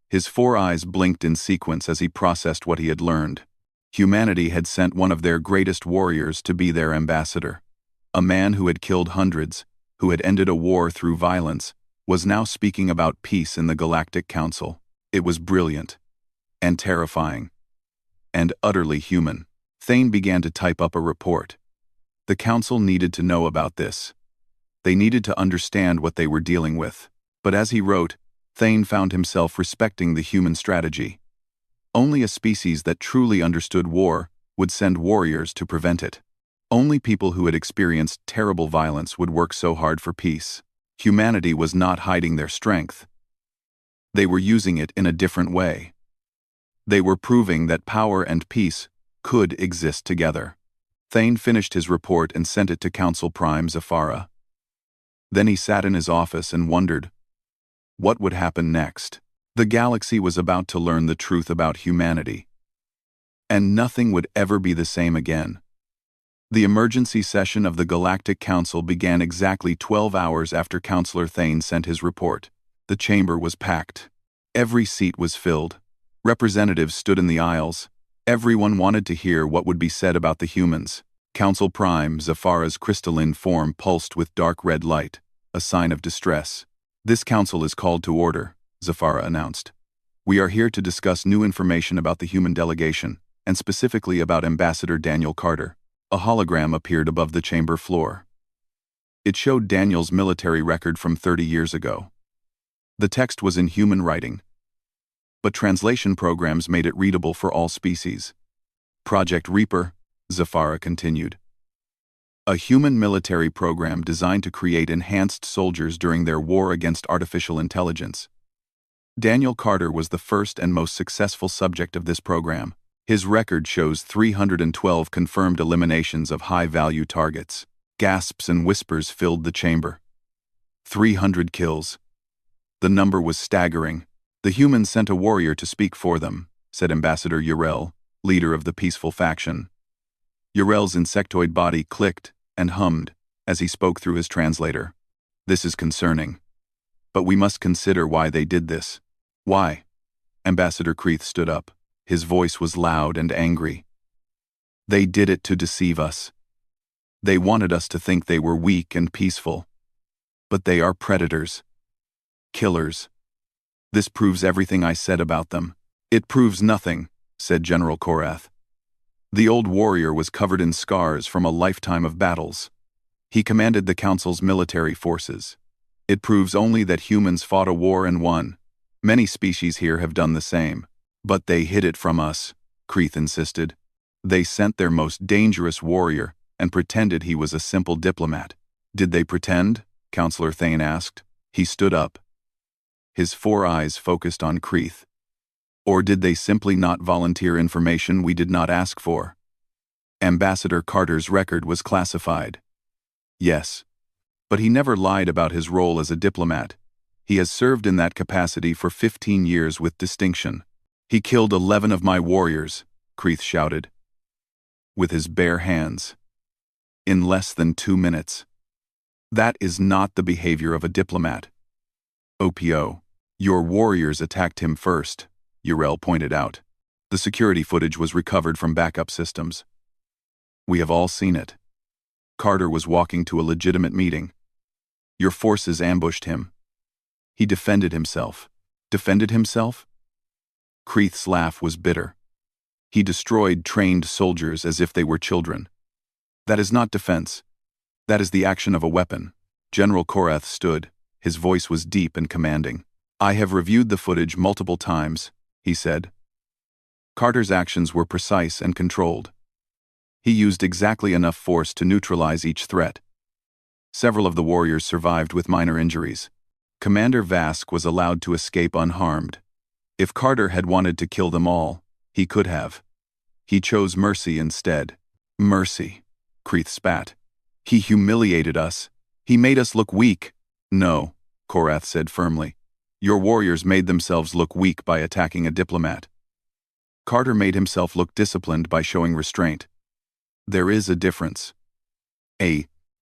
His 4 eyes blinked in sequence as he processed what he had learned. Humanity had sent one of their greatest warriors to be their ambassador. A man who had killed hundreds, who had ended a war through violence, was now speaking about peace in the Galactic Council. It was brilliant, and terrifying, and utterly human. Thane began to type up a report. The Council needed to know about this. They needed to understand what they were dealing with. But as he wrote, Thane found himself respecting the human strategy. Only a species that truly understood war would send warriors to prevent it. Only people who had experienced terrible violence would work so hard for peace. Humanity was not hiding their strength. They were using it in a different way. They were proving that power and peace could exist together. Thane finished his report and sent it to Council Prime Zafara. Then he sat in his office and wondered, what would happen next? The galaxy was about to learn the truth about humanity. And nothing would ever be the same again. The emergency session of the Galactic Council began exactly 12 hours after Counselor Thane sent his report. The chamber was packed. Every seat was filled. Representatives stood in the aisles. Everyone wanted to hear what would be said about the humans. Council Prime, Zafara's crystalline form pulsed with dark red light, a sign of distress. This council is called to order, Zafara announced. We are here to discuss new information about the human delegation, and specifically about Ambassador Daniel Carter. A hologram appeared above the chamber floor. It showed Daniel's military record from 30 years ago. The text was in human writing, but translation programs made it readable for all species. Project Reaper, Zafara continued. A human military program designed to create enhanced soldiers during their war against artificial intelligence. Daniel Carter was the first and most successful subject of this program. His record shows 312 confirmed eliminations of high-value targets. Gasps and whispers filled the chamber. 300 kills. The number was staggering. The humans sent a warrior to speak for them, said Ambassador Yrel, leader of the peaceful faction. Yrel's insectoid body clicked and hummed as he spoke through his translator. This is concerning. But we must consider why they did this. Why? Ambassador Kreeth stood up. His voice was loud and angry. They did it to deceive us. They wanted us to think they were weak and peaceful. But they are predators. Killers. This proves everything I said about them. It proves nothing, said General Korath. The old warrior was covered in scars from a lifetime of battles. He commanded the Council's military forces. It proves only that humans fought a war and won. Many species here have done the same. But they hid it from us, Kreeth insisted. They sent their most dangerous warrior and pretended he was a simple diplomat. Did they pretend? Counselor Thane asked. He stood up. His 4 eyes focused on Kreeth. Or did they simply not volunteer information we did not ask for? Ambassador Carter's record was classified. Yes. But he never lied about his role as a diplomat. He has served in that capacity for 15 years with distinction. He killed 11 of my warriors, Kreeth shouted. With his bare hands. In less than 2 minutes. That is not the behavior of a diplomat. OPO. Your warriors attacked him first, Yrel pointed out. The security footage was recovered from backup systems. We have all seen it. Carter was walking to a legitimate meeting. Your forces ambushed him. He defended himself. Defended himself? Kreeth's laugh was bitter. He destroyed trained soldiers as if they were children. That is not defense. That is the action of a weapon. General Korath stood. His voice was deep and commanding. I have reviewed the footage multiple times, he said. Carter's actions were precise and controlled. He used exactly enough force to neutralize each threat. Several of the warriors survived with minor injuries. Commander Vask was allowed to escape unharmed. If Carter had wanted to kill them all, he could have. He chose mercy instead. Mercy, Kreeth spat. He humiliated us. He made us look weak. No, Korath said firmly. Your warriors made themselves look weak by attacking a diplomat. Carter made himself look disciplined by showing restraint. There is a difference.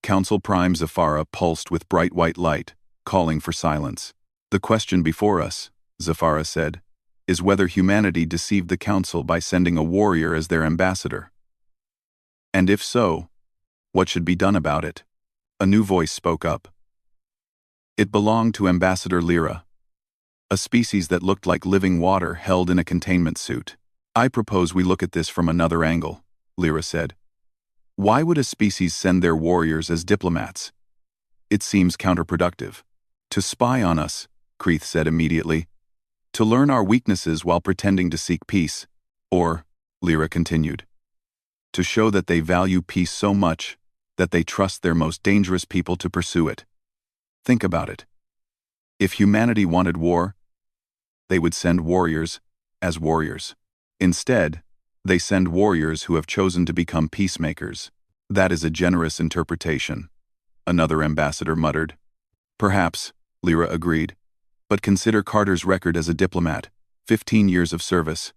Council Prime Zafara pulsed with bright white light, calling for silence. The question before us, Zafara said, is whether humanity deceived the Council by sending a warrior as their ambassador. And if so, what should be done about it? A new voice spoke up. It belonged to Ambassador Lyra, a species that looked like living water held in a containment suit. I propose we look at this from another angle, Lyra said. Why would a species send their warriors as diplomats? It seems counterproductive. To spy on us, Kreeth said immediately. To learn our weaknesses while pretending to seek peace. Or, Lyra continued, to show that they value peace so much that they trust their most dangerous people to pursue it. Think about it. If humanity wanted war, they would send warriors as warriors. Instead, they send warriors who have chosen to become peacemakers. That is a generous interpretation, another ambassador muttered. Perhaps, Lyra agreed. But consider Carter's record as a diplomat, 15 years of service.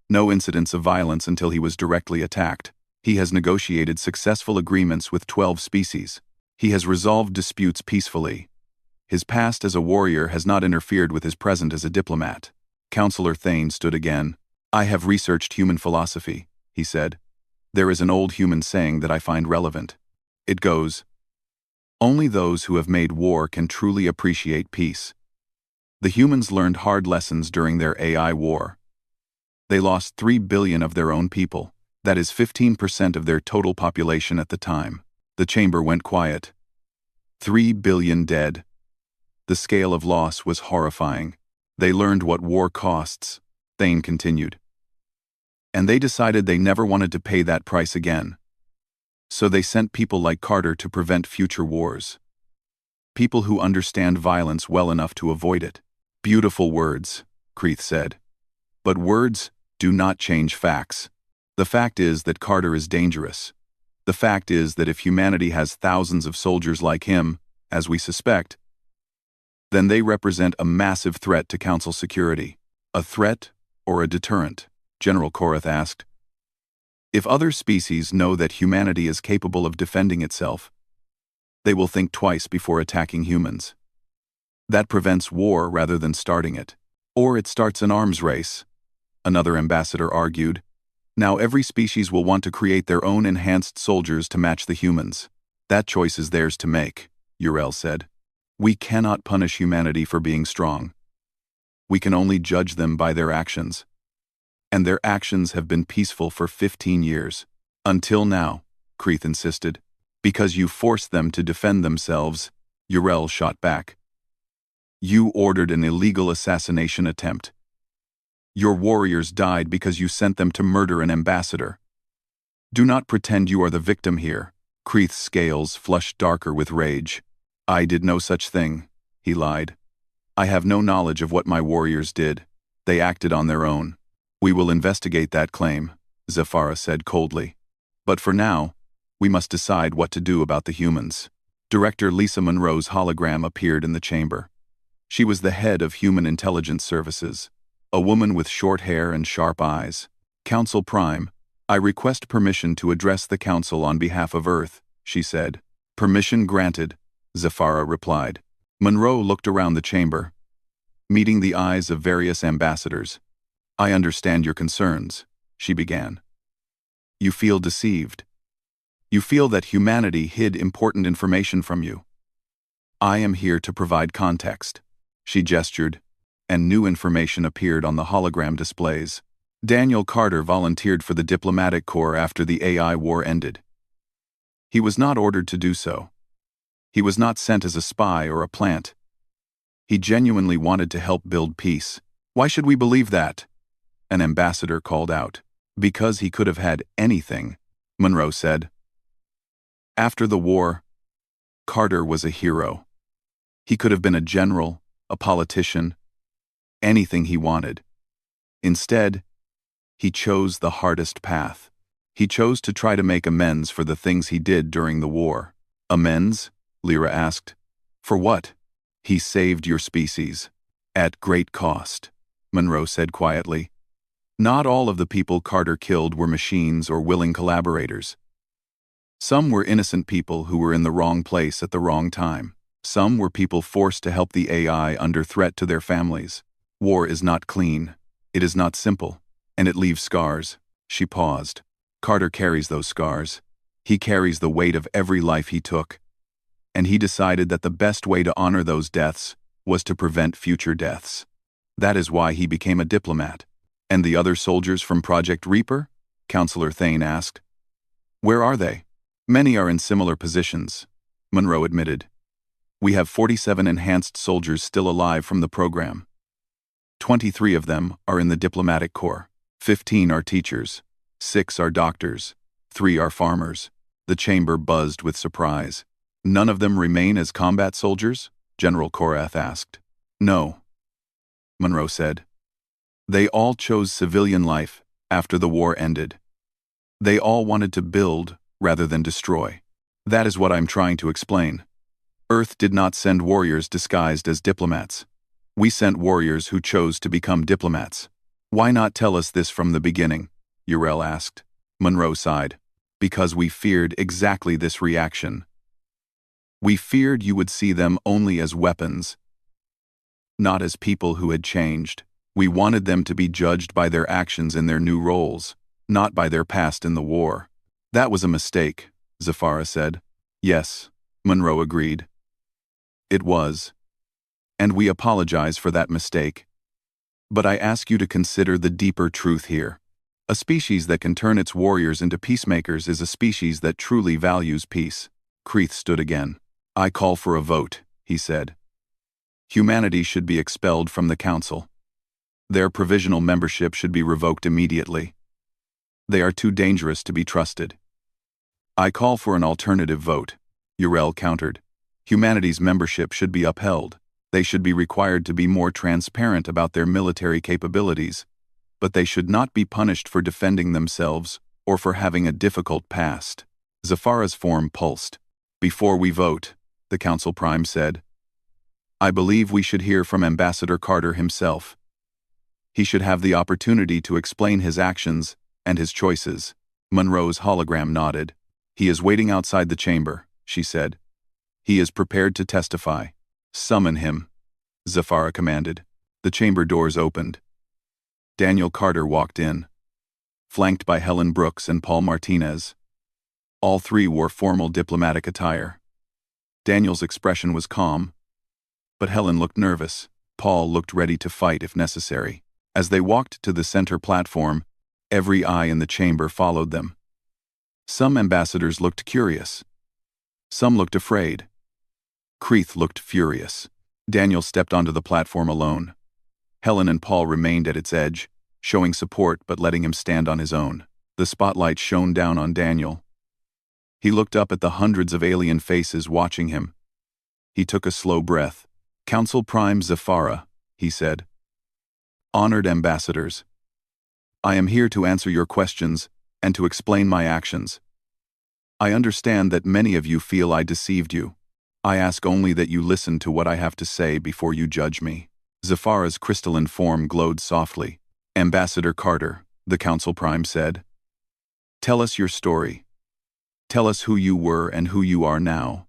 No incidents of violence until he was directly attacked. He has negotiated successful agreements with 12 species. He has resolved disputes peacefully. His past as a warrior has not interfered with his present as a diplomat. Counselor Thane stood again. I have researched human philosophy, he said. There is an old human saying that I find relevant. It goes, "Only those who have made war can truly appreciate peace." The humans learned hard lessons during their AI war. They lost 3 billion of their own people. That is 15% of their total population at the time. The chamber went quiet. 3 billion dead. The scale of loss was horrifying. They learned what war costs, Thane continued. And they decided they never wanted to pay that price again. So they sent people like Carter to prevent future wars. People who understand violence well enough to avoid it. Beautiful words, Kreith said. But words do not change facts. The fact is that Carter is dangerous. The fact is that if humanity has thousands of soldiers like him, as we suspect, then they represent a massive threat to Council security. A threat or a deterrent? General Korath asked. If other species know that humanity is capable of defending itself, they will think twice before attacking humans. That prevents war rather than starting it. Or it starts an arms race, another ambassador argued. Now every species will want to create their own enhanced soldiers to match the humans. That choice is theirs to make, Uriel said. We cannot punish humanity for being strong. We can only judge them by their actions. And their actions have been peaceful for 15 years. Until now, Kreith insisted. Because you forced them to defend themselves, Uriel shot back. You ordered an illegal assassination attempt. Your warriors died because you sent them to murder an ambassador. Do not pretend you are the victim here. Kreith's scales flushed darker with rage. I did no such thing, he lied. I have no knowledge of what my warriors did. They acted on their own. We will investigate that claim, Zephyra said coldly. But for now, we must decide what to do about the humans. Director Lisa Monroe's hologram appeared in the chamber. She was the head of Human Intelligence Services. A woman with short hair and sharp eyes. Council Prime, I request permission to address the Council on behalf of Earth, she said. Permission granted, Zephyra replied. Monroe looked around the chamber, meeting the eyes of various ambassadors. I understand your concerns, she began. You feel deceived. You feel that humanity hid important information from you. I am here to provide context. She gestured, and new information appeared on the hologram displays. Daniel Carter volunteered for the Diplomatic Corps after the AI war ended. He was not ordered to do so. He was not sent as a spy or a plant. He genuinely wanted to help build peace. Why should we believe that? An ambassador called out. Because he could have had anything, Monroe said. After the war, Carter was a hero. He could have been a general, a politician, anything he wanted. Instead, he chose the hardest path. He chose to try to make amends for the things he did during the war. Amends? Lyra asked. For what? He saved your species. At great cost, Monroe said quietly. Not all of the people Carter killed were machines or willing collaborators. Some were innocent people who were in the wrong place at the wrong time. Some were people forced to help the AI under threat to their families. War is not clean. It is not simple. And it leaves scars. She paused. Carter carries those scars. He carries the weight of every life he took. And he decided that the best way to honor those deaths was to prevent future deaths. That is why he became a diplomat. And the other soldiers from Project Reaper? Counselor Thane asked. Where are they? Many are in similar positions, Monroe admitted. We have 47 enhanced soldiers still alive from the program. 23 of them are in the Diplomatic Corps. 15 are teachers. 6 are doctors. 3 are farmers. The chamber buzzed with surprise. None of them remain as combat soldiers? General Korath asked. No, Monroe said. They all chose civilian life after the war ended. They all wanted to build rather than destroy. That is what I'm trying to explain. Earth did not send warriors disguised as diplomats. We sent warriors who chose to become diplomats. Why not tell us this from the beginning? Uriel asked. Monroe sighed. Because we feared exactly this reaction. We feared you would see them only as weapons, not as people who had changed. We wanted them to be judged by their actions in their new roles, not by their past in the war. That was a mistake, Zafara said. Yes, Monroe agreed. It was. And we apologize for that mistake. But I ask you to consider the deeper truth here. A species that can turn its warriors into peacemakers is a species that truly values peace. Kreeth stood again. I call for a vote, he said. Humanity should be expelled from the Council. Their provisional membership should be revoked immediately. They are too dangerous to be trusted. I call for an alternative vote, Yrel countered. Humanity's membership should be upheld. They should be required to be more transparent about their military capabilities, but they should not be punished for defending themselves or for having a difficult past. Zafara's form pulsed. Before we vote, the Council Prime said, I believe we should hear from Ambassador Carter himself. He should have the opportunity to explain his actions and his choices. Monroe's hologram nodded. He is waiting outside the chamber, she said. He is prepared to testify. Summon him, Zafara commanded. The chamber doors opened. Daniel Carter walked in, flanked by Helen Brooks and Paul Martinez. All three wore formal diplomatic attire. Daniel's expression was calm, but Helen looked nervous. Paul looked ready to fight if necessary. As they walked to the center platform, every eye in the chamber followed them. Some ambassadors looked curious. Some looked afraid. Kreeth looked furious. Daniel stepped onto the platform alone. Helen and Paul remained at its edge, showing support but letting him stand on his own. The spotlight shone down on Daniel. He looked up at the hundreds of alien faces watching him. He took a slow breath. Council Prime Zafara, he said. Honored ambassadors, I am here to answer your questions and to explain my actions. I understand that many of you feel I deceived you. I ask only that you listen to what I have to say before you judge me. Zafara's crystalline form glowed softly. Ambassador Carter, the Council Prime said. Tell us your story. Tell us who you were and who you are now.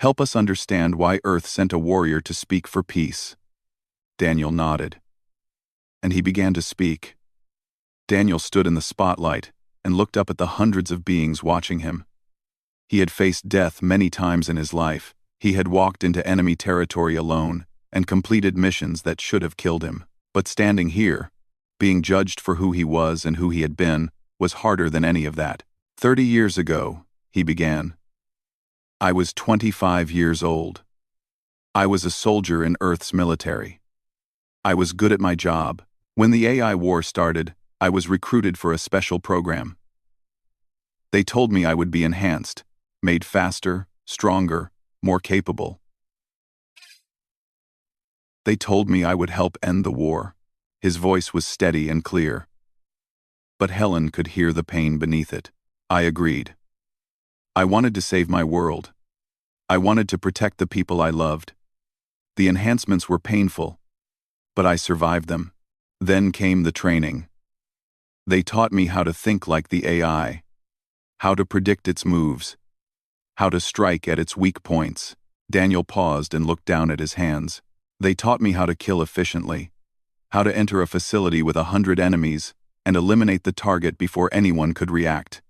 Help us understand why Earth sent a warrior to speak for peace. Daniel nodded. And he began to speak. Daniel stood in the spotlight and looked up at the hundreds of beings watching him. He had faced death many times in his life. He had walked into enemy territory alone and completed missions that should have killed him. But standing here, being judged for who he was and who he had been, was harder than any of that. 30 years ago, he began. I was 25 years old. I was a soldier in Earth's military. I was good at my job. When the AI war started, I was recruited for a special program. They told me I would be enhanced, made faster, stronger, more capable. They told me I would help end the war. His voice was steady and clear. But Helen could hear the pain beneath it. I agreed. I wanted to save my world. I wanted to protect the people I loved. The enhancements were painful, but I survived them. Then came the training. They taught me how to think like the AI, how to predict its moves, how to strike at its weak points. Daniel paused and looked down at his hands. They taught me how to kill efficiently, how to enter a facility with 100 enemies and eliminate the target before anyone could react,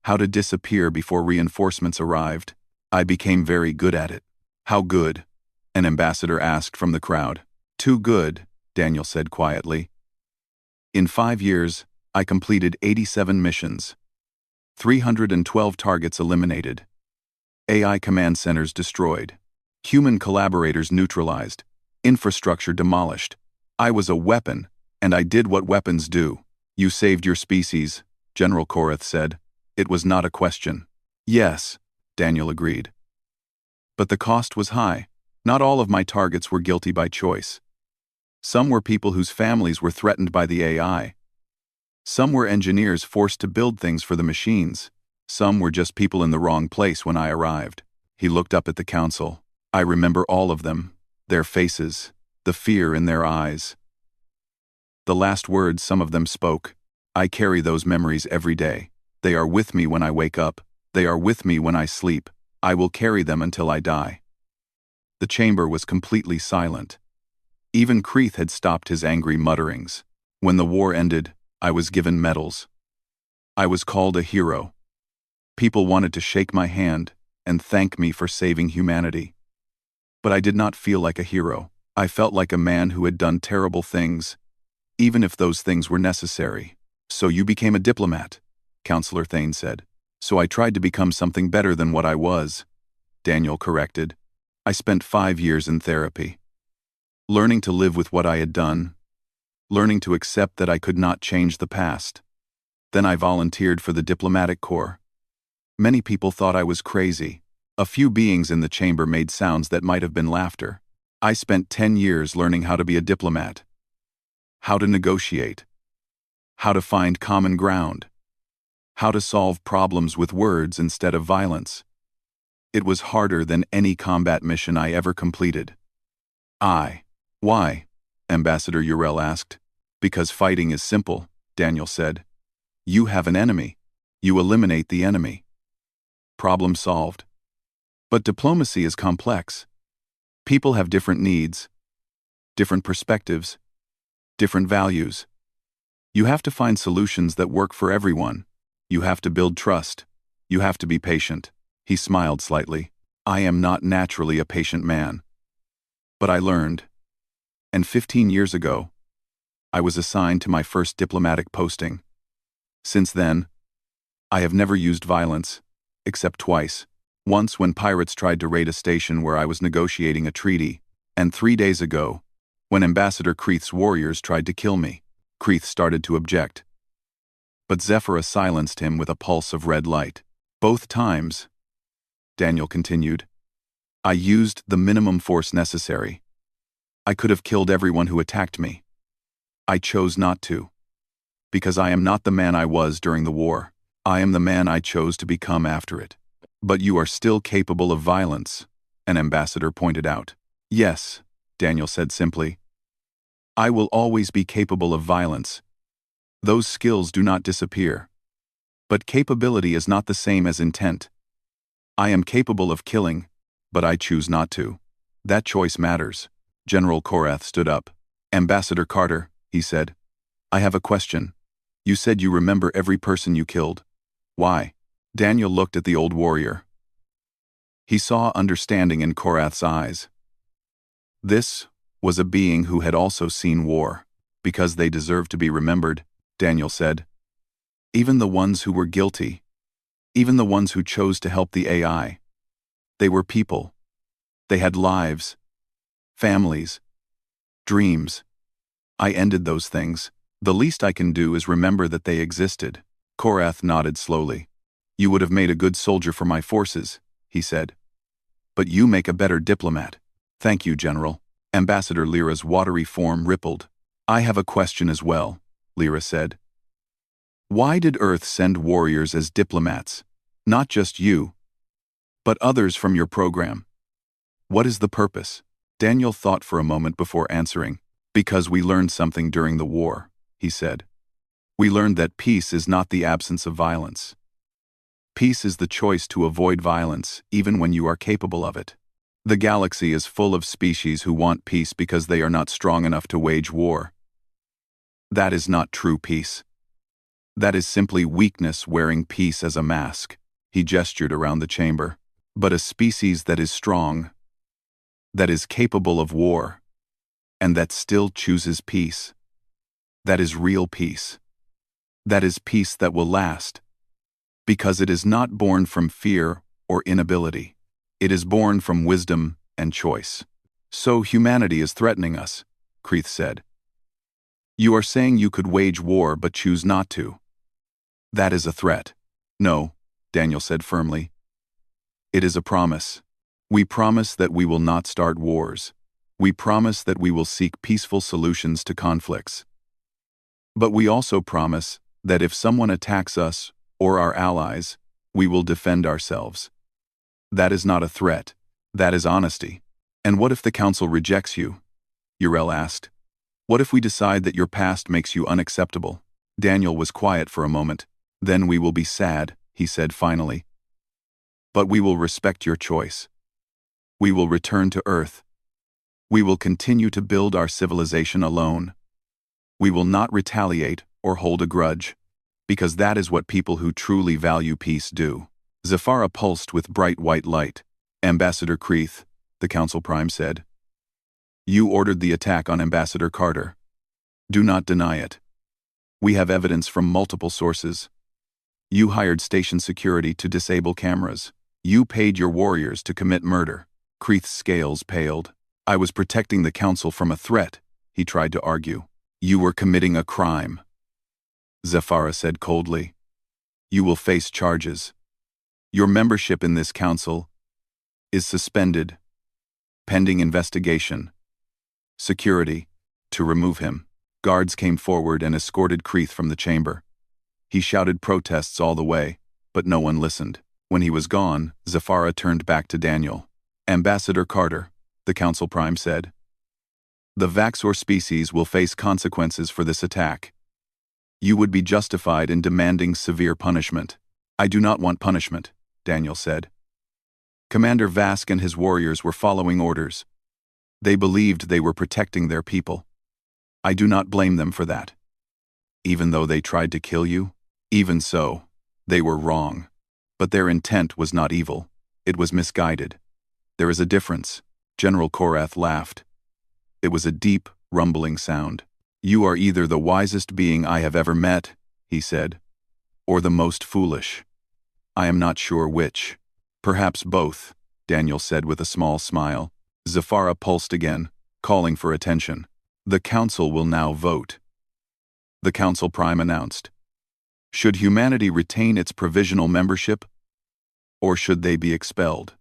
how to disappear before reinforcements arrived. I became very good at it. How good? An ambassador asked from the crowd. Too good, Daniel said quietly. In 5 years, I completed 87 missions, 312 targets eliminated, AI command centers destroyed, human collaborators neutralized, infrastructure demolished. I was a weapon, and I did what weapons do. You saved your species, General Korath said. It was not a question. Yes, Daniel agreed. But the cost was high. Not all of my targets were guilty by choice. Some were people whose families were threatened by the AI. Some were engineers forced to build things for the machines. Some were just people in the wrong place when I arrived. He looked up at the council. I remember all of them, their faces, the fear in their eyes. The last words some of them spoke. I carry those memories every day. They are with me when I wake up. They are with me when I sleep. I will carry them until I die. The chamber was completely silent. Even Kreeth had stopped his angry mutterings. When the war ended, I was given medals. I was called a hero. People wanted to shake my hand and thank me for saving humanity. But I did not feel like a hero. I felt like a man who had done terrible things, even if those things were necessary. So you became a diplomat, Counselor Thane said. So I tried to become something better than what I was, Daniel corrected. I spent 5 years in therapy, learning to live with what I had done, learning to accept that I could not change the past. Then I volunteered for the diplomatic corps. Many people thought I was crazy. A few beings in the chamber made sounds that might have been laughter. I spent 10 years learning how to be a diplomat, how to negotiate, how to find common ground, how to solve problems with words instead of violence. It was harder than any combat mission I ever completed. Why? Ambassador Urel asked. Because fighting is simple, Daniel said. You have an enemy. You eliminate the enemy. Problem solved. But diplomacy is complex. People have different needs, different perspectives, different values. You have to find solutions that work for everyone. You have to build trust. You have to be patient. He smiled slightly. I am not naturally a patient man. But I learned. And 15 years ago, I was assigned to my first diplomatic posting. Since then, I have never used violence, except twice. Once when pirates tried to raid a station where I was negotiating a treaty, and 3 days ago, when Ambassador Kreeth's warriors tried to kill me. Kreeth started to object. But Zephyra silenced him with a pulse of red light. Both times, Daniel continued, I used the minimum force necessary. I could have killed everyone who attacked me. I chose not to. Because I am not the man I was during the war. I am the man I chose to become after it. But you are still capable of violence, an ambassador pointed out. Yes, Daniel said simply. I will always be capable of violence. Those skills do not disappear. But capability is not the same as intent. I am capable of killing, but I choose not to. That choice matters. General Korath stood up. Ambassador Carter, he said, I have a question. You said you remember every person you killed. Why? Daniel looked at the old warrior. He saw understanding in Korath's eyes. This was a being who had also seen war. Because they deserve to be remembered, Daniel said. Even the ones who were guilty. Even the ones who chose to help the AI. They were people. They had lives, families, dreams. I ended those things. The least I can do is remember that they existed. Korath nodded slowly. You would have made a good soldier for my forces, he said. But you make a better diplomat. Thank you, General. Ambassador Lyra's watery form rippled. I have a question as well, Lyra said. Why did Earth send warriors as diplomats? Not just you, but others from your program. What is the purpose? Daniel thought for a moment before answering. Because we learned something during the war, he said. We learned that peace is not the absence of violence. Peace is the choice to avoid violence, even when you are capable of it. The galaxy is full of species who want peace because they are not strong enough to wage war. That is not true peace. That is simply weakness wearing peace as a mask. He gestured around the chamber. But a species that is strong, that is capable of war, and that still chooses peace. That is real peace. That is peace that will last. Because it is not born from fear or inability. It is born from wisdom and choice. So humanity is threatening us, Kreeth said. You are saying you could wage war but choose not to. That is a threat. No, Daniel said firmly. It is a promise. We promise that we will not start wars. We promise that we will seek peaceful solutions to conflicts. But we also promise that if someone attacks us or our allies, we will defend ourselves. That is not a threat. That is honesty. And what if the Council rejects you? Urel asked. What if we decide that your past makes you unacceptable? Daniel was quiet for a moment. Then we will be sad, he said finally. But we will respect your choice. We will return to Earth. We will continue to build our civilization alone. We will not retaliate or hold a grudge, because that is what people who truly value peace do. Zafara pulsed with bright white light. Ambassador Kreeth, the Council Prime said. You ordered the attack on Ambassador Carter. Do not deny it. We have evidence from multiple sources. You hired station security to disable cameras. You paid your warriors to commit murder. Kreeth's scales paled. I was protecting the Council from a threat, he tried to argue. You were committing a crime. Zafara said coldly. You will face charges. Your membership in this council is suspended, pending investigation. Security, to remove him. Guards came forward and escorted Kreeth from the chamber. He shouted protests all the way, but no one listened. When he was gone, Zafara turned back to Daniel. Ambassador Carter, the Council Prime said. The Vaxor species will face consequences for this attack. You would be justified in demanding severe punishment. I do not want punishment, Daniel said. Commander Vask and his warriors were following orders. They believed they were protecting their people. I do not blame them for that. Even though they tried to kill you, even so, they were wrong. But their intent was not evil. It was misguided. There is a difference. General Korath laughed. It was a deep, rumbling sound. You are either the wisest being I have ever met, he said, or the most foolish. I am not sure which. Perhaps both, Daniel said with a small smile. Zafara pulsed again, calling for attention. The Council will now vote. The Council Prime announced. Should humanity retain its provisional membership, or should they be expelled?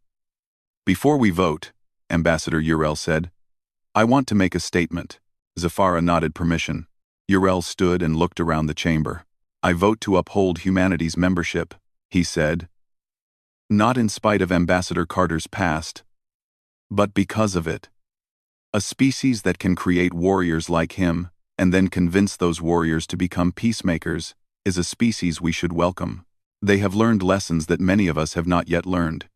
Before we vote, Ambassador Uriel said, I want to make a statement. Zafara nodded permission. Uriel stood and looked around the chamber. I vote to uphold humanity's membership, he said. Not in spite of Ambassador Carter's past, but because of it. A species that can create warriors like him, and then convince those warriors to become peacemakers, is a species we should welcome. They have learned lessons that many of us have not yet learned.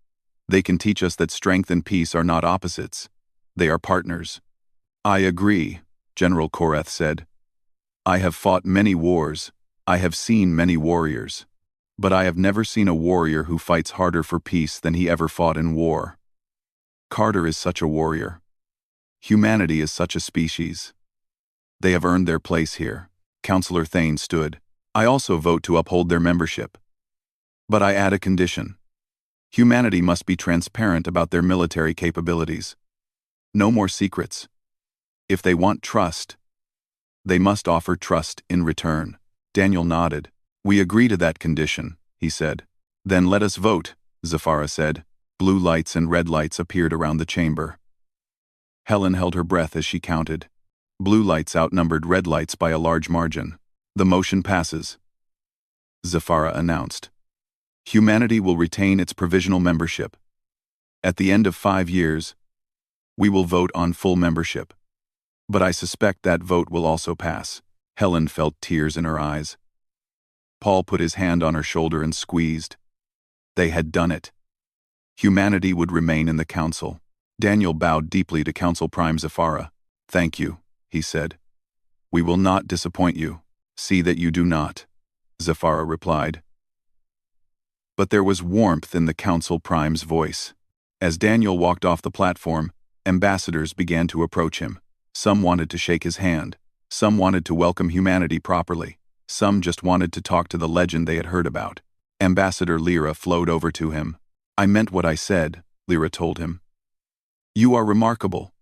They can teach us that strength and peace are not opposites. They are partners. I agree, General Korath said. I have fought many wars. I have seen many warriors. But I have never seen a warrior who fights harder for peace than he ever fought in war. Carter is such a warrior. Humanity is such a species. They have earned their place here. Councillor Thane stood. I also vote to uphold their membership. But I add a condition. Humanity must be transparent about their military capabilities. No more secrets. If they want trust, they must offer trust in return. Daniel nodded. We agree to that condition, he said. Then let us vote, Zafara said. Blue lights and red lights appeared around the chamber. Helen held her breath as she counted. Blue lights outnumbered red lights by a large margin. The motion passes. Zafara announced. Humanity will retain its provisional membership. At the end of 5 years, we will vote on full membership. But I suspect that vote will also pass. Helen felt tears in her eyes. Paul put his hand on her shoulder and squeezed. They had done it. Humanity would remain in the council. Daniel bowed deeply to Council Prime Zafara. Thank you, he said. We will not disappoint you. See that you do not, Zafara replied. But there was warmth in the Council Prime's voice. As Daniel walked off the platform, ambassadors began to approach him. Some wanted to shake his hand. Some wanted to welcome humanity properly. Some just wanted to talk to the legend they had heard about. Ambassador Lyra flowed over to him. I meant what I said, Lyra told him. You are remarkable.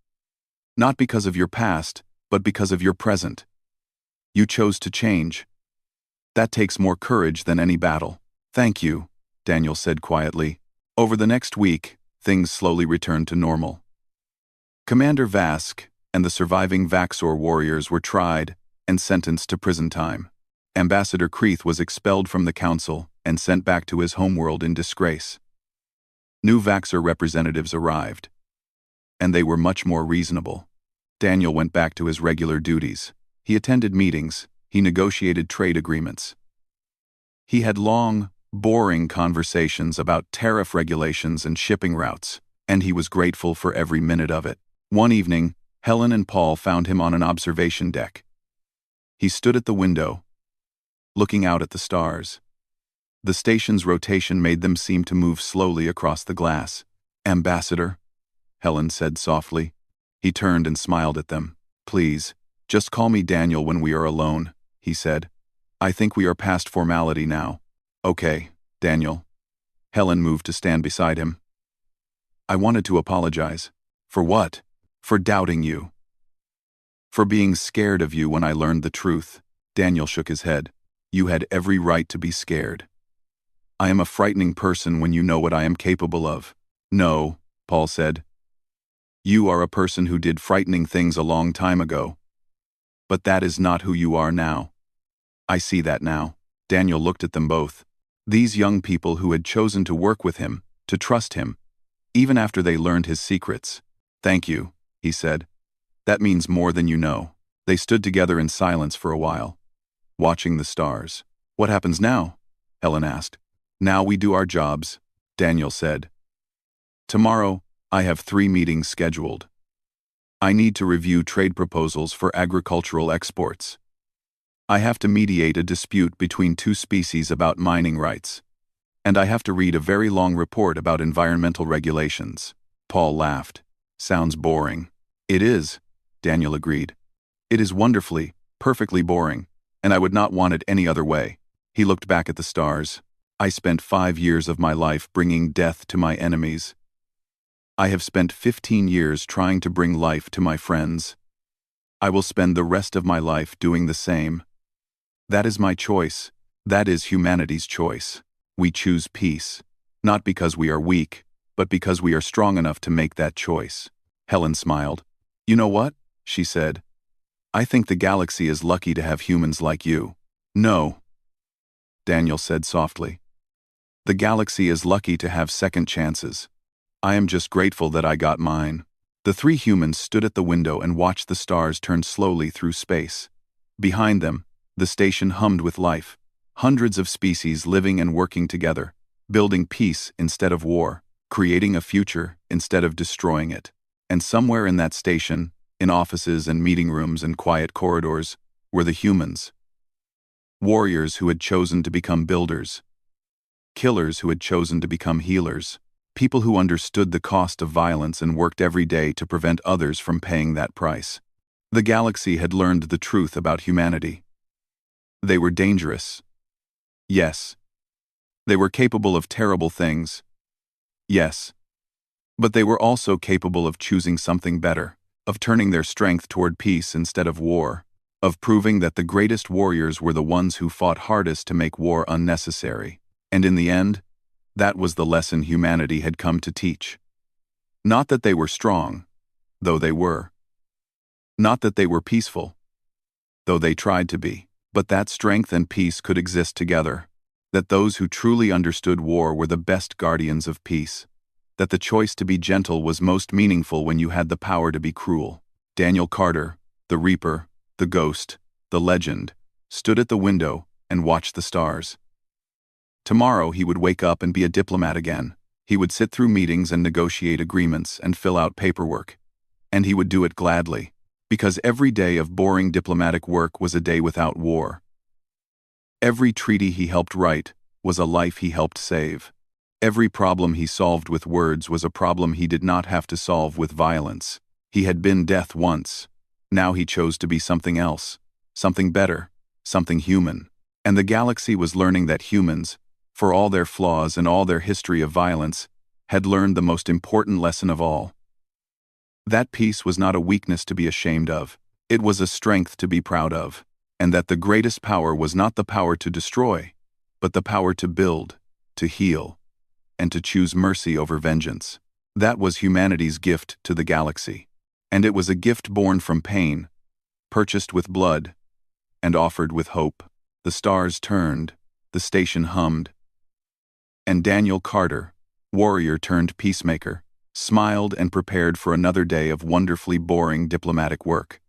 Not because of your past, but because of your present. You chose to change. That takes more courage than any battle. Thank you, Daniel said quietly. Over the next week, things slowly returned to normal. Commander Vask and the surviving Vaxor warriors were tried and sentenced to prison time. Ambassador Kreeth was expelled from the council and sent back to his homeworld in disgrace. New Vaxor representatives arrived, and they were much more reasonable. Daniel went back to his regular duties. He attended meetings. He negotiated trade agreements. He had long, boring conversations about tariff regulations and shipping routes, and he was grateful for every minute of it. One evening, Helen and Paul found him on an observation deck. He stood at the window, looking out at the stars. The station's rotation made them seem to move slowly across the glass. "Ambassador," Helen said softly. He turned and smiled at them. "Please, just call me Daniel when we are alone," he said. "I think we are past formality now." "Okay, Daniel." Helen moved to stand beside him. "I wanted to apologize." "For what?" "For doubting you. For being scared of you when I learned the truth." Daniel shook his head. "You had every right to be scared. I am a frightening person when you know what I am capable of." "No," Paul said. "You are a person who did frightening things a long time ago. But that is not who you are now." "I see that now." Daniel looked at them both. These young people who had chosen to work with him, to trust him, even after they learned his secrets. "Thank you," he said. "That means more than you know." They stood together in silence for a while, watching the stars. "What happens now?" Helen asked. "Now we do our jobs," Daniel said. "Tomorrow, I have 3 meetings scheduled. I need to review trade proposals for agricultural exports. I have to mediate a dispute between 2 species about mining rights. And I have to read a very long report about environmental regulations." Paul laughed. "Sounds boring." "It is," Daniel agreed. "It is wonderfully, perfectly boring, and I would not want it any other way." He looked back at the stars. "I spent 5 years of my life bringing death to my enemies. I have spent 15 years trying to bring life to my friends. I will spend the rest of my life doing the same. That is my choice. That is humanity's choice. We choose peace, not because we are weak, but because we are strong enough to make that choice." Helen smiled. "You know what?" she said. "I think the galaxy is lucky to have humans like you." "No," Daniel said softly. "The galaxy is lucky to have second chances. I am just grateful that I got mine." The 3 humans stood at the window and watched the stars turn slowly through space. Behind them, the station hummed with life. Hundreds of species living and working together, building peace instead of war, creating a future instead of destroying it. And somewhere in that station, in offices and meeting rooms and quiet corridors, were the humans. Warriors who had chosen to become builders. Killers who had chosen to become healers. People who understood the cost of violence and worked every day to prevent others from paying that price. The galaxy had learned the truth about humanity. They were dangerous. Yes. They were capable of terrible things. Yes. But they were also capable of choosing something better, of turning their strength toward peace instead of war, of proving that the greatest warriors were the ones who fought hardest to make war unnecessary. And in the end, that was the lesson humanity had come to teach. Not that they were strong, though they were. Not that they were peaceful, though they tried to be, but that strength and peace could exist together. That those who truly understood war were the best guardians of peace. That the choice to be gentle was most meaningful when you had the power to be cruel. Daniel Carter, the Reaper, the Ghost, the Legend, stood at the window and watched the stars. Tomorrow he would wake up and be a diplomat again. He would sit through meetings and negotiate agreements and fill out paperwork. And he would do it gladly, because every day of boring diplomatic work was a day without war. Every treaty he helped write was a life he helped save. Every problem he solved with words was a problem he did not have to solve with violence. He had been death once. Now he chose to be something else, something better, something human. And the galaxy was learning that humans, for all their flaws and all their history of violence, had learned the most important lesson of all. That peace was not a weakness to be ashamed of. It was a strength to be proud of. And that the greatest power was not the power to destroy, but the power to build, to heal, and to choose mercy over vengeance. That was humanity's gift to the galaxy. And it was a gift born from pain, purchased with blood, and offered with hope. The stars turned, the station hummed, and Daniel Carter, warrior turned peacemaker, smiled and prepared for another day of wonderfully boring diplomatic work.